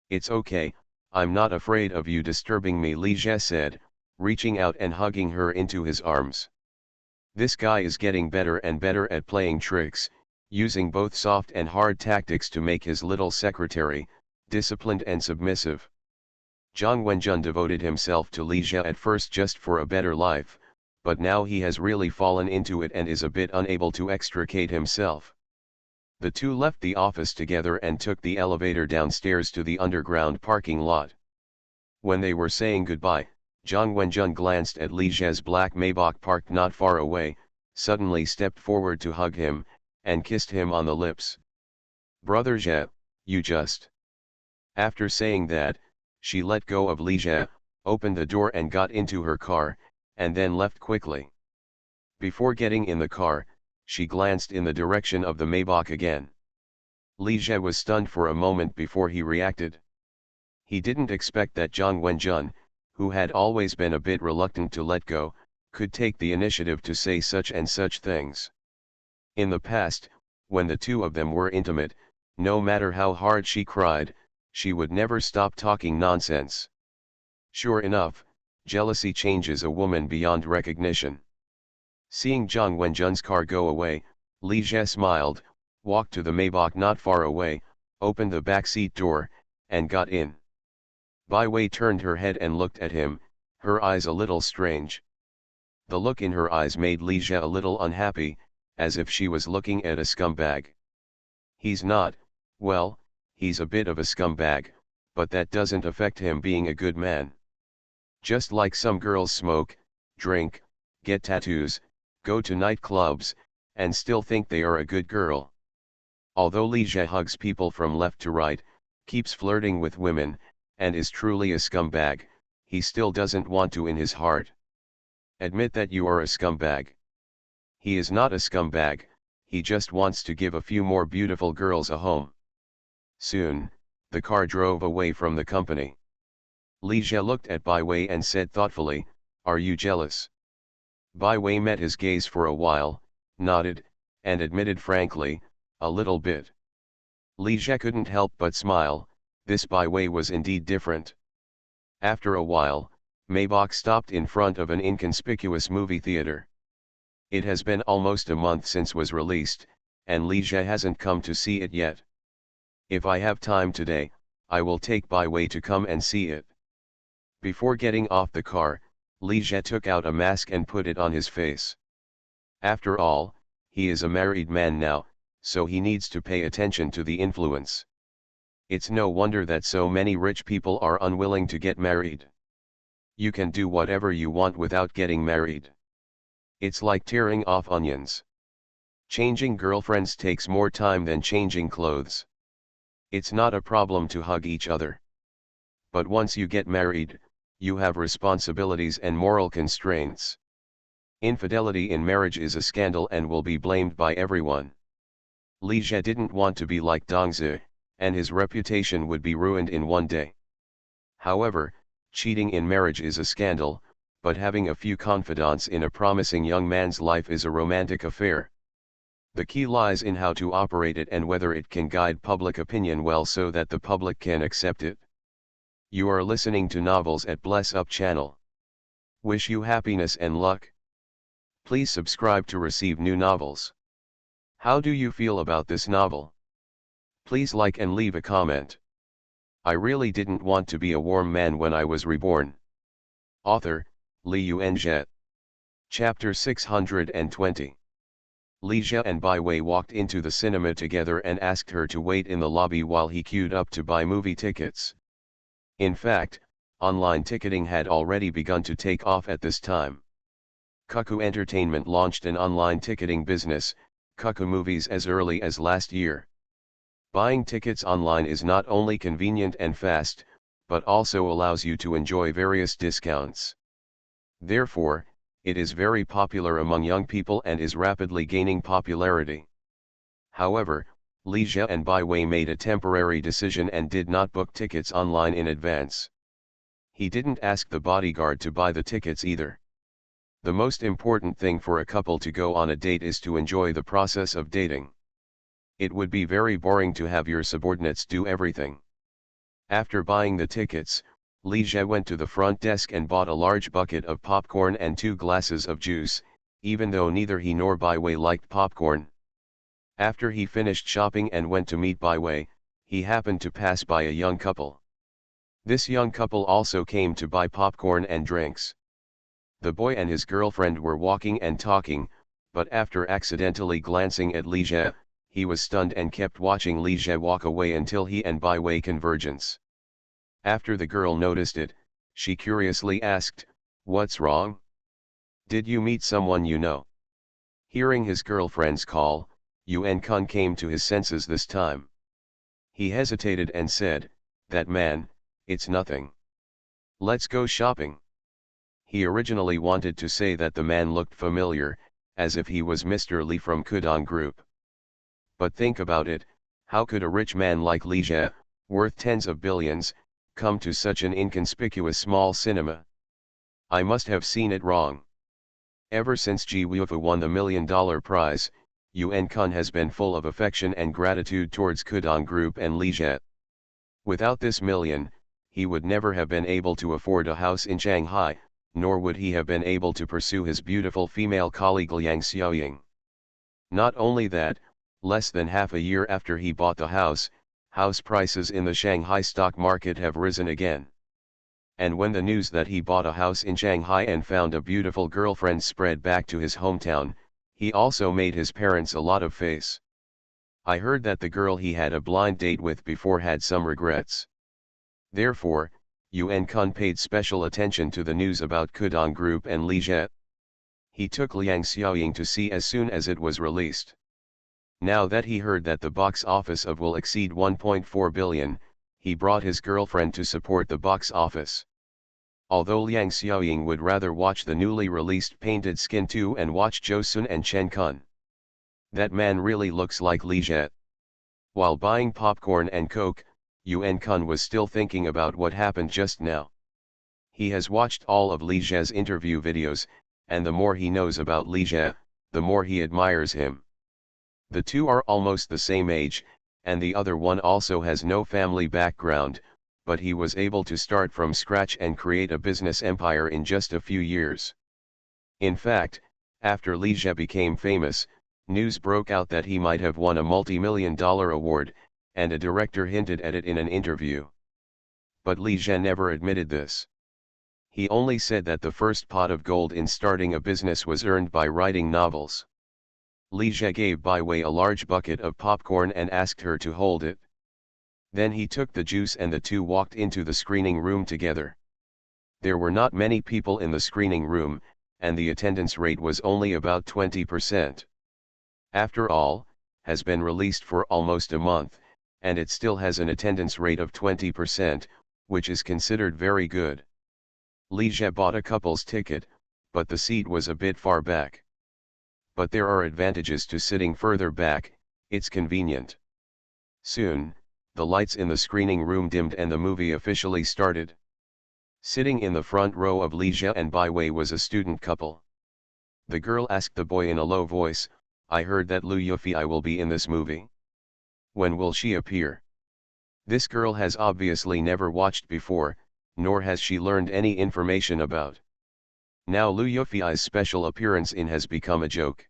"It's okay, I'm not afraid of you disturbing me," Li Jie said, reaching out and hugging her into his arms. This guy is getting better and better at playing tricks, using both soft and hard tactics to make his little secretary disciplined and submissive. Zhang Wenjun devoted himself to Li Jie at first just for a better life, but now he has really fallen into it and is a bit unable to extricate himself. The two left the office together and took the elevator downstairs to the underground parking lot. When they were saying goodbye, Zhang Wenjun glanced at Li Zhe's black Maybach parked not far away, suddenly stepped forward to hug him, and kissed him on the lips. "Brother Zhe, you just..." After saying that, she let go of Li Zhe, opened the door and got into her car, and then left quickly. Before getting in the car, she glanced in the direction of the Maybach again. Li Zhe was stunned for a moment before he reacted. He didn't expect that Zhang Wenjun, who had always been a bit reluctant to let go, could take the initiative to say such and such things. In the past, when the two of them were intimate, no matter how hard she cried, she would never stop talking nonsense. Sure enough, jealousy changes a woman beyond recognition. Seeing Zhang Wenjun's car go away, Li Zhe smiled, walked to the Maybach not far away, opened the back seat door, and got in. Bai Wei turned her head and looked at him, her eyes a little strange. The look in her eyes made Li Zhe a little unhappy, as if she was looking at a scumbag. He's not, well, he's a bit of a scumbag, but that doesn't affect him being a good man. Just like some girls smoke, drink, get tattoos, go to nightclubs, and still think they are a good girl. Although Li Zhe hugs people from left to right, keeps flirting with women, and is truly a scumbag, he still doesn't want to in his heart. Admit that you are a scumbag. He is not a scumbag, he just wants to give a few more beautiful girls a home. Soon, the car drove away from the company. Li Zhe looked at Bai Wei and said thoughtfully, "Are you jealous?" Bai Wei met his gaze for a while, nodded, and admitted frankly, "A little bit." Li Zhe couldn't help but smile, this Bai Wei was indeed different. After a while, Maybach stopped in front of an inconspicuous movie theater. It has been almost a month since was released, and Li Zhe hasn't come to see it yet. If I have time today, I will take Bai Wei to come and see it. Before getting off the car, Li Zhe took out a mask and put it on his face. After all, he is a married man now, so he needs to pay attention to the influence. It's no wonder that so many rich people are unwilling to get married. You can do whatever you want without getting married. It's like tearing off onions. Changing girlfriends takes more time than changing clothes. It's not a problem to hug each other. But once you get married, you have responsibilities and moral constraints. Infidelity in marriage is a scandal and will be blamed by everyone. Li Zhe didn't want to be like Dongzi, and his reputation would be ruined in one day. However, cheating in marriage is a scandal, but having a few confidants in a promising young man's life is a romantic affair. The key lies in how to operate it and whether it can guide public opinion well so that the public can accept it. You are listening to Novels at Bless Up channel. Wish you happiness and luck. Please subscribe to receive new novels. How do you feel about this novel? Please like and leave a comment. I really didn't want to be a warm man when I was reborn. Author, Li Yuanzhe. Chapter 620. Li Zhe and Bai Wei walked into the cinema together and asked her to wait in the lobby while he queued up to buy movie tickets. In fact, online ticketing had already begun to take off at this time. Cuckoo Entertainment launched an online ticketing business, Cuckoo Movies, as early as last year. Buying tickets online is not only convenient and fast, but also allows you to enjoy various discounts. Therefore, it is very popular among young people and is rapidly gaining popularity. However, Li Zhe and Bai Wei made a temporary decision and did not book tickets online in advance. He didn't ask the bodyguard to buy the tickets either. The most important thing for a couple to go on a date is to enjoy the process of dating. It would be very boring to have your subordinates do everything. After buying the tickets, Li Zhe went to the front desk and bought a large bucket of popcorn and 2 glasses of juice, even though neither he nor Bai Wei liked popcorn. After he finished shopping and went to meet Bai Wei, he happened to pass by a young couple. This young couple also came to buy popcorn and drinks. The boy and his girlfriend were walking and talking, but after accidentally glancing at Li Zhe, he was stunned and kept watching Li Zhe walk away until he and Bai Wei convergence. After the girl noticed it, she curiously asked, What's wrong? Did you meet someone you know? Hearing his girlfriend's call, Yuan Kun came to his senses this time. He hesitated and said, "That man, it's nothing. Let's go shopping." He originally wanted to say that the man looked familiar, as if he was Mr. Li from Kudong Group. But think about it, how could a rich man like Li Jie, worth tens of billions, come to such an inconspicuous small cinema? I must have seen it wrong. Ever since Ji Wufu won the $1 million prize, Yuan Kun has been full of affection and gratitude towards Kudong Group and Li Jie. Without this million, he would never have been able to afford a house in Shanghai, nor would he have been able to pursue his beautiful female colleague Liang Xiaoying. Not only that, less than half a year after he bought the house prices in the Shanghai stock market have risen again. And when the news that he bought a house in Shanghai and found a beautiful girlfriend spread back to his hometown, he also made his parents a lot of face. I heard that the girl he had a blind date with before had some regrets. Therefore, Yuan Kun paid special attention to the news about Kudong Group and Li Jie. He took Liang Xiaoying to see as soon as it was released. Now that he heard that the box office of will exceed 1.4 billion, he brought his girlfriend to support the box office. Although Liang Xiaoying would rather watch the newly released Painted Skin 2 and watch Josun and Chen Kun. That man really looks like Li Jie. While buying popcorn and coke, Yuan Kun was still thinking about what happened just now. He has watched all of Li Jie's interview videos, and the more he knows about Li Jie, the more he admires him. The two are almost the same age, and the other one also has no family background, but he was able to start from scratch and create a business empire in just a few years. In fact, after Li Jie became famous, news broke out that he might have won a multi-million-dollar award, and a director hinted at it in an interview. But Li Jie never admitted this. He only said that the first pot of gold in starting a business was earned by writing novels. Li Jie gave Bai Wei a large bucket of popcorn and asked her to hold it. Then he took the juice and the two walked into the screening room together. There were not many people in the screening room, and the attendance rate was only about 20%. After all, has been released for almost a month, and it still has an attendance rate of 20%, which is considered very good. Li Jie bought a couple's ticket, but the seat was a bit far back. But there are advantages to sitting further back, it's convenient. Soon, the lights in the screening room dimmed and the movie officially started. Sitting in the front row of Li Jie and Bai Wei was a student couple. The girl asked the boy in a low voice, "I heard that Lu Yufei will be in this movie. When will she appear?" This girl has obviously never watched before, nor has she learned any information about. Now Lu Yufei's special appearance in has become a joke.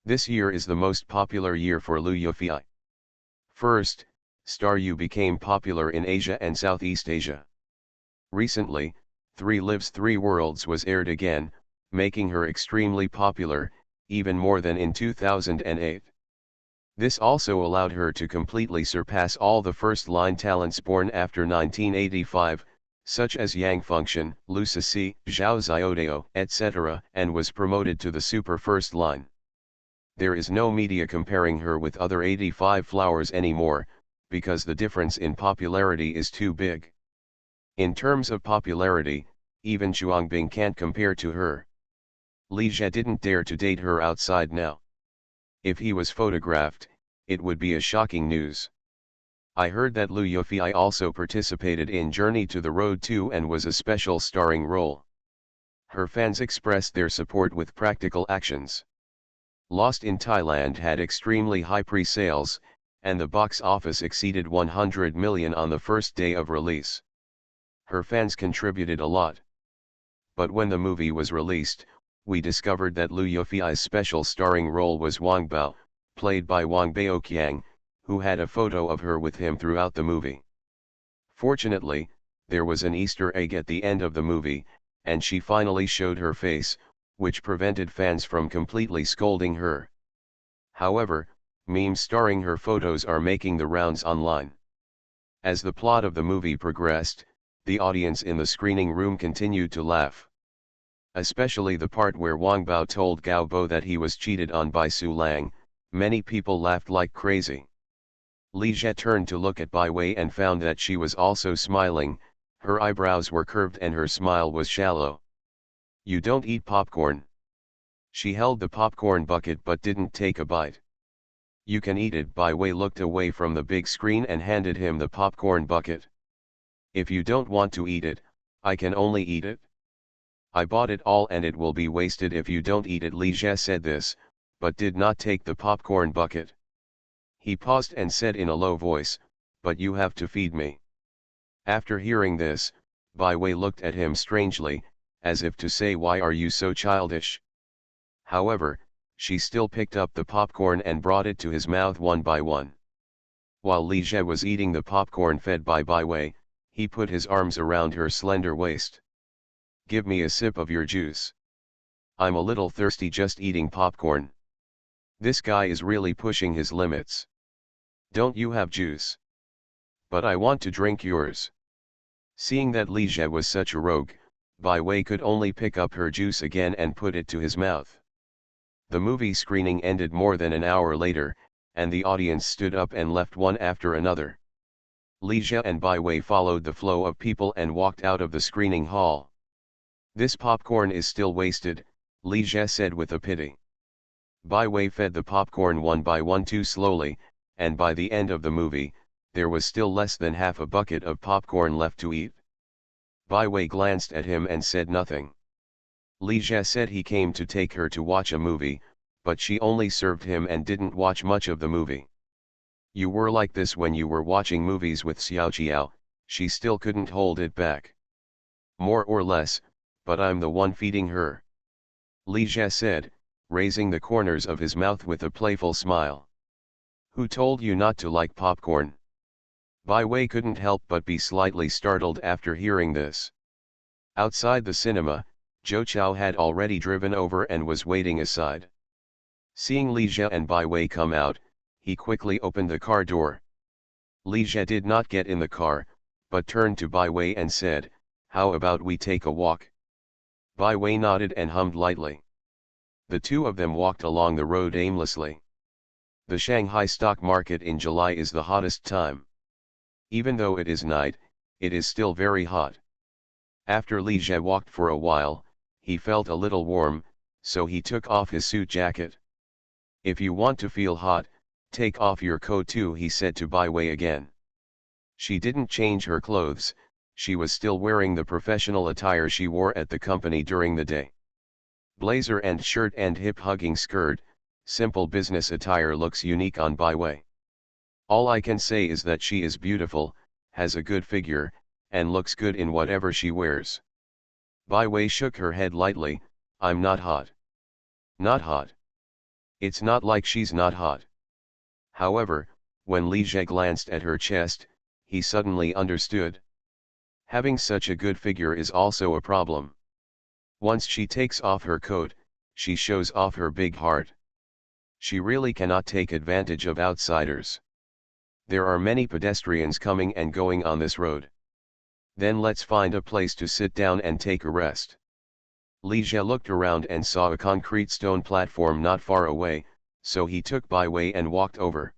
This year is the most popular year for Lu Yufei. First, Star Yu became popular in Asia and Southeast Asia. Recently, 3 Lives 3 Worlds was aired again, making her extremely popular, even more than in 2008. This also allowed her to completely surpass all the first-line talents born after 1985, such as Yang Fengxian, Lu Sisi, Zhao Xiaodao, etc., and was promoted to the super first line. There is no media comparing her with other 85 flowers anymore, because the difference in popularity is too big. In terms of popularity, even Chuangbing can't compare to her. Li Jie didn't dare to date her outside now. If he was photographed, it would be a shocking news. I heard that Lu Yufei also participated in Journey to the Road 2 and was a special starring role. Her fans expressed their support with practical actions. Lost in Thailand had extremely high pre-sales, and the box office exceeded 100 million on the first day of release. Her fans contributed a lot. But when the movie was released, we discovered that Lu Yufei's special starring role was Wang Bao, played by Wang Baoqiang, who had a photo of her with him throughout the movie. Fortunately, there was an Easter egg at the end of the movie, and she finally showed her face, which prevented fans from completely scolding her. However, memes starring her photos are making the rounds online. As the plot of the movie progressed, the audience in the screening room continued to laugh. especially the part where Wang Bao told Gao Bo that he was cheated on by Su Lang. Many people laughed like crazy. Li Jie turned to look at Bai Wei and found that she was also smiling. Her eyebrows were curved and her smile was shallow. "You don't eat popcorn." She held the popcorn bucket but didn't take a bite. "You can eat it." Bai Wei looked away from the big screen and handed him the popcorn bucket. "If you don't want to eat it, I can only eat it. I bought it all and it will be wasted if you don't eat it." Li Jie said this, but did not take the popcorn bucket. He paused and said in a low voice, "But you have to feed me." After hearing this, Bai Wei looked at him strangely, as if to say, "Why are you so childish?" However, she still picked up the popcorn and brought it to his mouth one by one. While Li Jie was eating the popcorn fed by Bai Wei, he put his arms around her slender waist. "Give me a sip of your juice. I'm a little thirsty just eating popcorn." This guy is really pushing his limits. "Don't you have juice?" "But I want to drink yours." Seeing that Li Jie was such a rogue, Bai Wei could only pick up her juice again and put it to his mouth. The movie screening ended more than an hour later, and the audience stood up and left one after another. Li Jie and Bai Wei followed the flow of people and walked out of the screening hall. "This popcorn is still wasted," Li Jie said with a pity. Bai Wei fed the popcorn one by one too slowly, and by the end of the movie, there was still less than half a bucket of popcorn left to eat. Bai Wei glanced at him and said nothing. Li Jie said he came to take her to watch a movie, but she only served him and didn't watch much of the movie. "You were like this when you were watching movies with Xiao Jiao," she still couldn't hold it back. "More or less, but I'm the one feeding her," Li Jie said, raising the corners of his mouth with a playful smile. "Who told you not to like popcorn?" Bai Wei couldn't help but be slightly startled after hearing this. Outside the cinema, Zhou Chao had already driven over and was waiting aside. Seeing Li Jie and Bai Wei come out, he quickly opened the car door. Li Jie did not get in the car, but turned to Bai Wei and said, "How about we take a walk?" Bai Wei nodded and hummed lightly. The two of them walked along the road aimlessly. The Shanghai stock market in July is the hottest time. Even though it is night, it is still very hot. After Li Jie walked for a while, he felt a little warm, so he took off his suit jacket. "If you want to feel hot, take off your coat too," he said to Bai Wei again. She didn't change her clothes, she was still wearing the professional attire she wore at the company during the day. Blazer and shirt and hip-hugging skirt, simple business attire looks unique on Bai Wei. "All I can say is that she is beautiful, has a good figure, and looks good in whatever she wears." Bai Wei shook her head lightly. "I'm not hot." "Not hot?" "It's not like she's not hot." However, when Li Jie glanced at her chest, he suddenly understood. Having such a good figure is also a problem. Once she takes off her coat, she shows off her big heart. She really cannot take advantage of outsiders. There are many pedestrians coming and going on this road. Then let's find a place to sit down and take a rest. Li Jie looked around and saw a concrete stone platform not far away, so he took Bai Wei and walked over.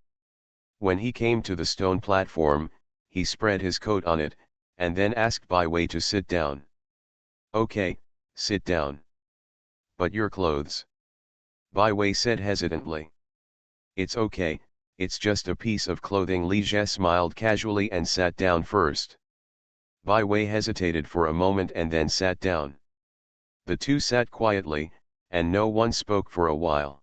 When he came to the stone platform, he spread his coat on it, and then asked Bai Wei to sit down. "Okay, sit down. But your clothes?" Bai Wei said hesitantly. "It's okay, it's just a piece of clothing." Li Jie smiled casually and sat down first. Bai Wei hesitated for a moment and then sat down. The two sat quietly, and no one spoke for a while.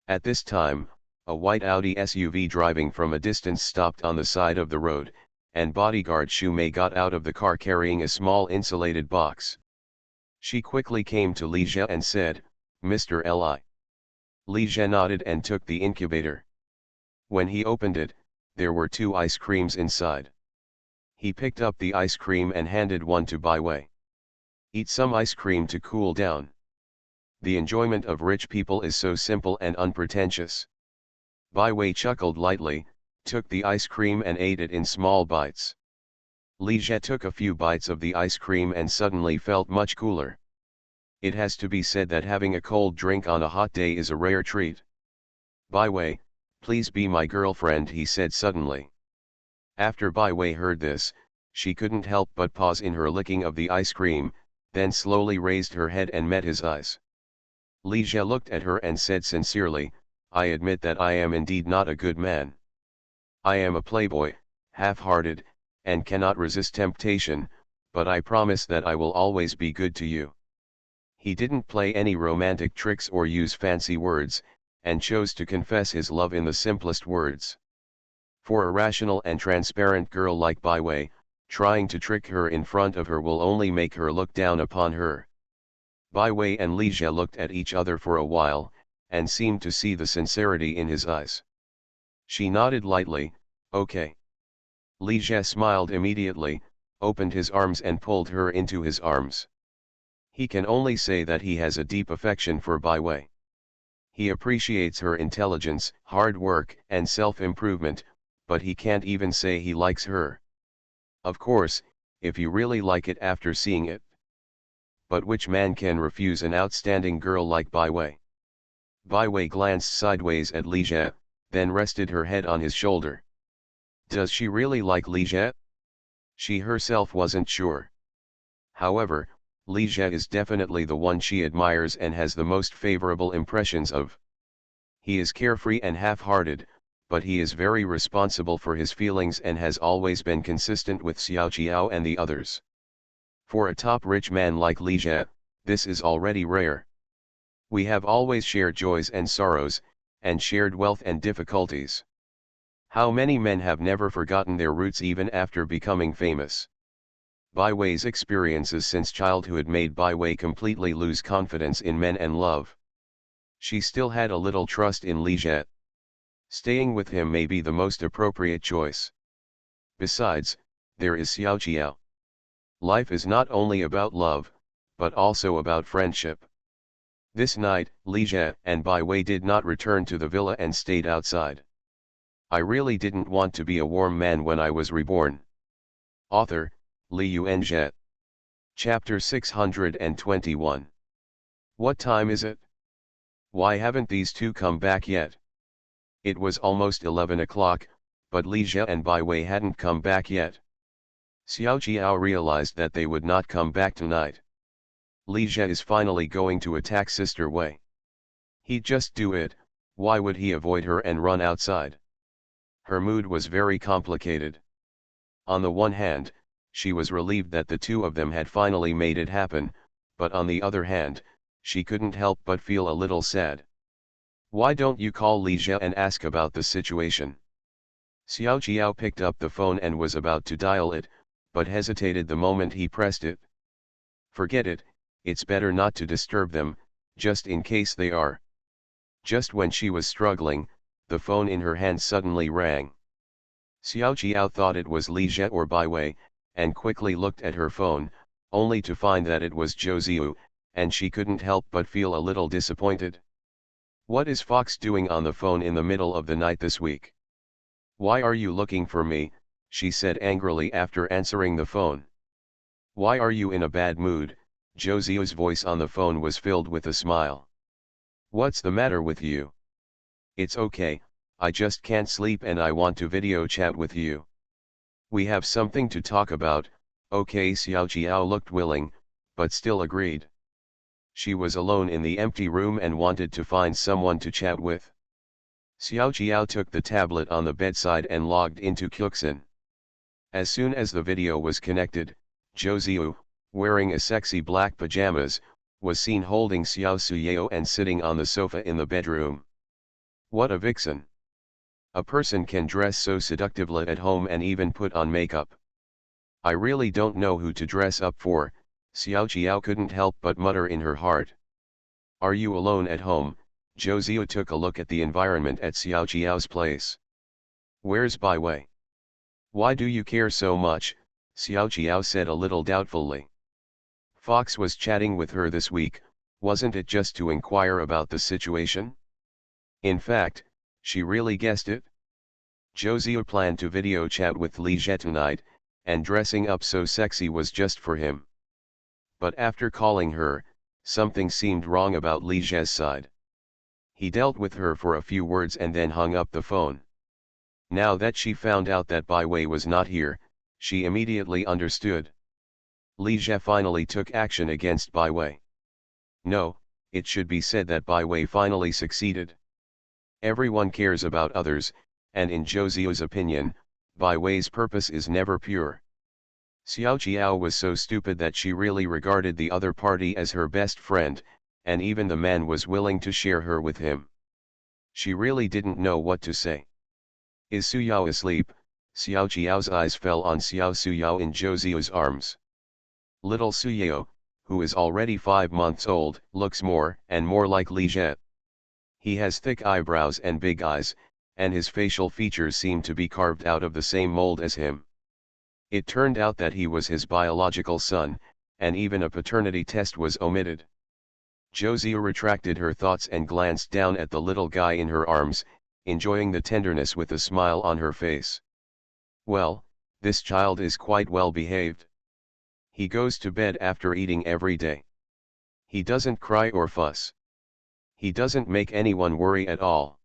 At this time, a white Audi SUV driving from a distance stopped on the side of the road, and bodyguard Xu Mei got out of the car carrying a small insulated box. She quickly came to Li Jie and said, "Mr. Li." Li Jie nodded and took the incubator. When he opened it, there were 2 ice creams inside. He picked up the ice cream and handed one to Bai Wei. "Eat some ice cream to cool down. The enjoyment of rich people is so simple and unpretentious." Bai Wei chuckled lightly, took the ice cream and ate it in small bites. Li Jie took a few bites of the ice cream and suddenly felt much cooler. It has to be said that having a cold drink on a hot day is a rare treat. Bai Wei, please be my girlfriend, he said suddenly. After Bai Wei heard this, she couldn't help but pause in her licking of the ice cream, then slowly raised her head and met his eyes. Li Jie looked at her and said sincerely, I admit that I am indeed not a good man. I am a playboy, half-hearted, and cannot resist temptation, but I promise that I will always be good to you. He didn't play any romantic tricks or use fancy words, and chose to confess his love in the simplest words. For a rational and transparent girl like Bai Wei, trying to trick her in front of her will only make her look down upon her. Bai Wei and Li Jie looked at each other for a while, and seemed to see the sincerity in his eyes. She nodded lightly, okay. Li Jie smiled immediately, opened his arms and pulled her into his arms. He can only say that he has a deep affection for Bai Wei. He appreciates her intelligence, hard work, and self-improvement, but he can't even say he likes her. Of course, if you really like it after seeing it. But which man can refuse an outstanding girl like Bai Wei? Bai Wei glanced sideways at Li Jie, then rested her head on his shoulder. Does she really like Li Jie? She herself wasn't sure. However, Li Jie is definitely the one she admires and has the most favorable impressions of. He is carefree and half-hearted, but he is very responsible for his feelings and has always been consistent with Xiao Jiao and the others. For a top rich man like Li Jie, this is already rare. We have always shared joys and sorrows, and shared wealth and difficulties. How many men have never forgotten their roots even after becoming famous? Bai Wei's experiences since childhood made Bai Wei completely lose confidence in men and love. She still had a little trust in Li Jie. Staying with him may be the most appropriate choice. Besides, there is Xiao Jiao. Life is not only about love, but also about friendship. This night, Li Jie and Bai Wei did not return to the villa and stayed outside. I really didn't want to be a warm man when I was reborn. Author, Li Yuanjie. Chapter 621. What time is it? Why haven't these two come back yet? It was almost 11 o'clock, but Li Jie and Bai Wei hadn't come back yet. Xiao Jiao realized that they would not come back tonight. Li Jie is finally going to attack Sister Wei. He'd just do it, why would he avoid her and run outside? Her mood was very complicated. On the one hand, she was relieved that the two of them had finally made it happen, but on the other hand, she couldn't help but feel a little sad. Why don't you call Li Jie and ask about the situation? Xiao Jiao picked up the phone and was about to dial it, but hesitated the moment he pressed it. Forget it, it's better not to disturb them, just in case they are. Just when she was struggling, the phone in her hand suddenly rang. Xiao Jiao thought it was Li Jie or Bai Wei, and quickly looked at her phone, only to find that it was Zhou Ziyu, and she couldn't help but feel a little disappointed. What is Fox doing on the phone in the middle of the night this week? Why are you looking for me? She said angrily after answering the phone. Why are you in a bad mood? Zhou Ziyu's voice on the phone was filled with a smile. What's the matter with you? It's okay, I just can't sleep and I want to video chat with you. We have something to talk about. Okay, Xiao Jiao looked willing, but still agreed. She was alone in the empty room and wanted to find someone to chat with. Xiao Jiao took the tablet on the bedside and logged into Qixin. As soon as the video was connected, Zhou Ziyu, wearing a sexy black pajamas, was seen holding Xiao Suyeo and sitting on the sofa in the bedroom. What a vixen! A person can dress so seductively at home and even put on makeup. I really don't know who to dress up for, Xiao Jiao couldn't help but mutter in her heart. Are you alone at home? Zhou Ziyu took a look at the environment at Xiao Jiao's place. Where's Bai Wei? Why do you care so much? Xiao Jiao said a little doubtfully. Fox was chatting with her this week, wasn't it just to inquire about the situation? In fact, she really guessed it. Zhou Ziyu planned to video chat with Li Jie tonight, and dressing up so sexy was just for him. But after calling her, Something seemed wrong about Li Zhe's side. He dealt with her for a few words and then hung up the phone. Now that she found out that Bai Wei was not here, she immediately understood. Li Zhe finally took action against Bai Wei. No, it should be said that Bai Wei finally succeeded. Everyone cares about others, and in Zhou Ziyu's opinion, Bai Wei's purpose is never pure. Xiao Jiao was so stupid that she really regarded the other party as her best friend, and even the man was willing to share her with him. She really didn't know what to say. Is Su Yao asleep? Xiao Jiao's eyes fell on Xiao Su Yao in Zhou Ziyu's arms. Little Su Yao, who is already 5 months old, looks more and more like Li Zhe. He has thick eyebrows and big eyes, and his facial features seem to be carved out of the same mold as him. It turned out that he was his biological son, and even a paternity test was omitted. Zhou Ziyu retracted her thoughts and glanced down at the little guy in her arms, enjoying the tenderness with a smile on her face. Well, this child is quite well behaved. He goes to bed after eating every day. He doesn't cry or fuss. He doesn't make anyone worry at all.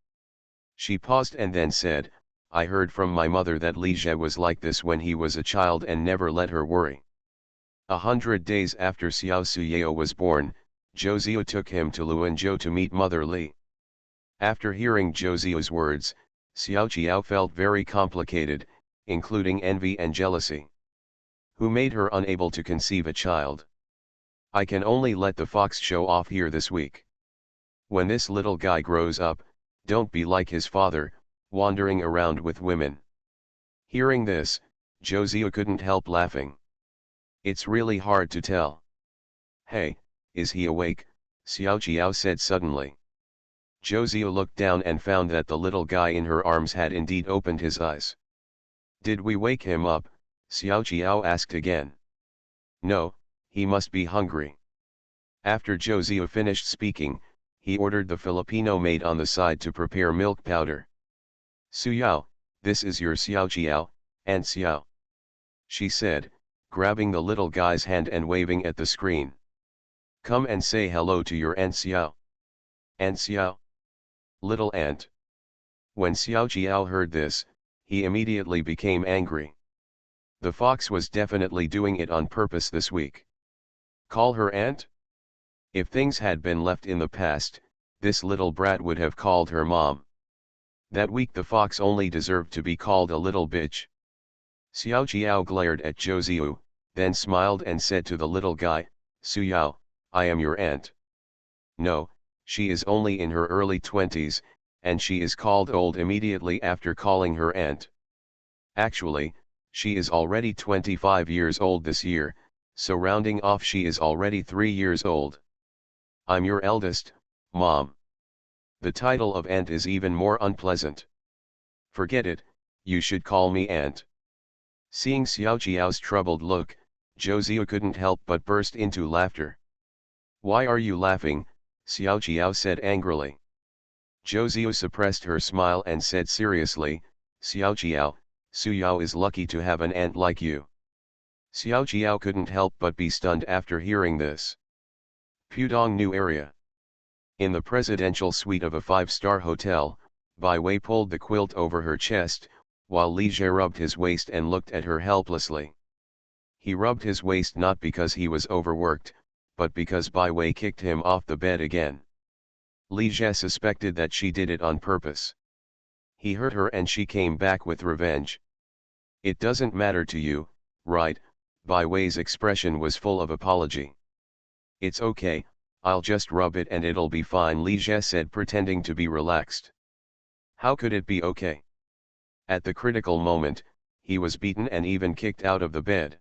She paused and then said, I heard from my mother that Li Zhe was like this when he was a child and never let her worry. 100 days after Xiao Suyao was born, Zhou Ziyu took him to Luanzhou to meet Mother Li. After hearing Zhou Ziyu's words, Xiao Jiao felt very complicated, including envy and jealousy. Who made her unable to conceive a child? I can only let the fox show off here this week. When this little guy grows up, don't be like his father, wandering around with women. Hearing this, Zhou Ziyu couldn't help laughing. It's really hard to tell. Hey, is he awake? Xiao Jiao said suddenly. Zhou Ziyu looked down and found that the little guy in her arms had indeed opened his eyes. Did we wake him up? Xiao Jiao asked again. No, he must be hungry. After Zhou Ziyu finished speaking, he ordered the Filipino maid on the side to prepare milk powder. Su Yao, this is your Xiao Jiao, Aunt Xiao. She said, grabbing the little guy's hand and waving at the screen. Come and say hello to your Aunt Xiao. Aunt Xiao? Little aunt. When Xiao Jiao heard this, he immediately became angry. The fox was definitely doing it on purpose this week. Call her aunt? If things had been left in the past, this little brat would have called her mom. That week the fox only deserved to be called a little bitch. Xiao Jiao glared at Zhou Ziyu, then smiled and said to the little guy, Su Yao, I am your aunt. No, she is only in her early 20s, and she is called old immediately after calling her aunt. Actually, she is already 25 years old this year, so rounding off she is already 3 years old. I'm your eldest, Mom. The title of aunt is even more unpleasant. Forget it, you should call me aunt. Seeing Xiao Jiao's troubled look, Zhou Ziyu couldn't help but burst into laughter. Why are you laughing? Xiao Jiao said angrily. Zhou Ziyu suppressed her smile and said seriously, Xiao Jiao, Su Yao is lucky to have an aunt like you. Xiao Jiao couldn't help but be stunned after hearing this. Pudong New Area. In the presidential suite of a 5-star hotel, Bai Wei pulled the quilt over her chest, while Li Zhe rubbed his waist and looked at her helplessly. He rubbed his waist not because he was overworked, but because Bai Wei kicked him off the bed again. Li Zhe suspected that she did it on purpose. He hurt her and she came back with revenge. It doesn't matter to you, right? Bai Wei's expression was full of apology. It's okay, I'll just rub it and it'll be fine, Li Zhe said, pretending to be relaxed. How could it be okay? At the critical moment, he was beaten and even kicked out of the bed.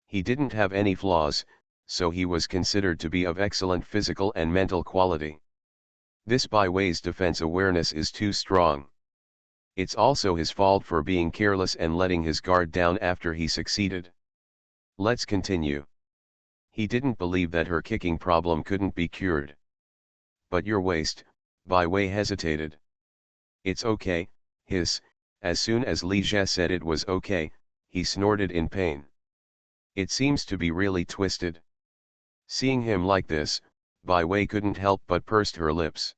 He didn't have any flaws, so he was considered to be of excellent physical and mental quality. This Bai Wei's defense awareness is too strong. It's also his fault for being careless and letting his guard down after he succeeded. Let's continue. He didn't believe that her kicking problem couldn't be cured. But your waist, Bai Wei hesitated. It's okay, hiss. As soon as Li Zhe said it was okay, he snorted in pain. It seems to be really twisted. Seeing him like this, Bai Wei couldn't help but pursed her lips.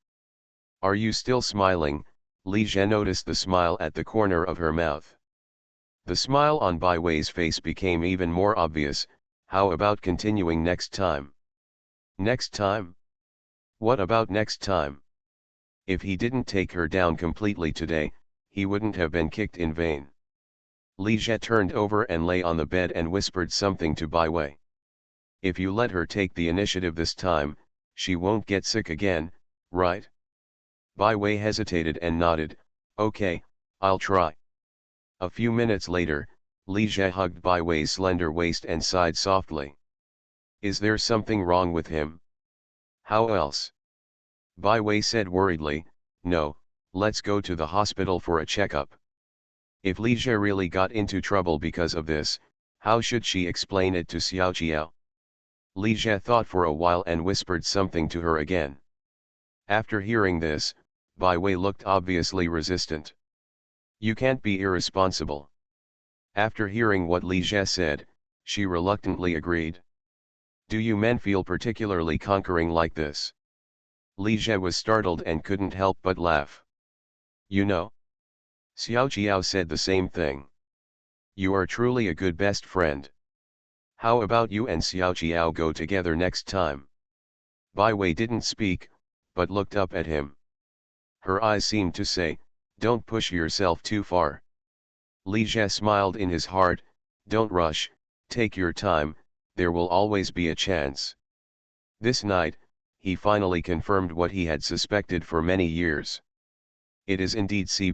Are you still smiling? Li Zhe noticed the smile at the corner of her mouth. The smile on Bai Wei's face became even more obvious. How about continuing next time? Next time? What about next time? If he didn't take her down completely today, he wouldn't have been kicked in vain. Li Zhe turned over and lay on the bed and whispered something to Bai Wei. If you let her take the initiative this time, she won't get sick again, right? Bai Wei hesitated and nodded. Okay, I'll try. A few minutes later, Li Zhe hugged Bai Wei's slender waist and sighed softly. Is there something wrong with him? How else? Bai Wei said worriedly, no, let's go to the hospital for a checkup. If Li Zhe really got into trouble because of this, how should she explain it to Xiao Qiao? Li Zhe thought for a while and whispered something to her again. After hearing this, Bai Wei looked obviously resistant. You can't be irresponsible. After hearing what Li Zhe said, she reluctantly agreed. Do you men feel particularly conquering like this? Li Zhe was startled and couldn't help but laugh. You know? Xiao Qiao said the same thing. You are truly a good best friend. How about you and Xiao Qiao go together next time? Bai Wei didn't speak, but looked up at him. Her eyes seemed to say, don't push yourself too far. Li Zhe smiled in his heart, don't rush, take your time, there will always be a chance. This night, he finally confirmed what he had suspected for many years. It is indeed C+.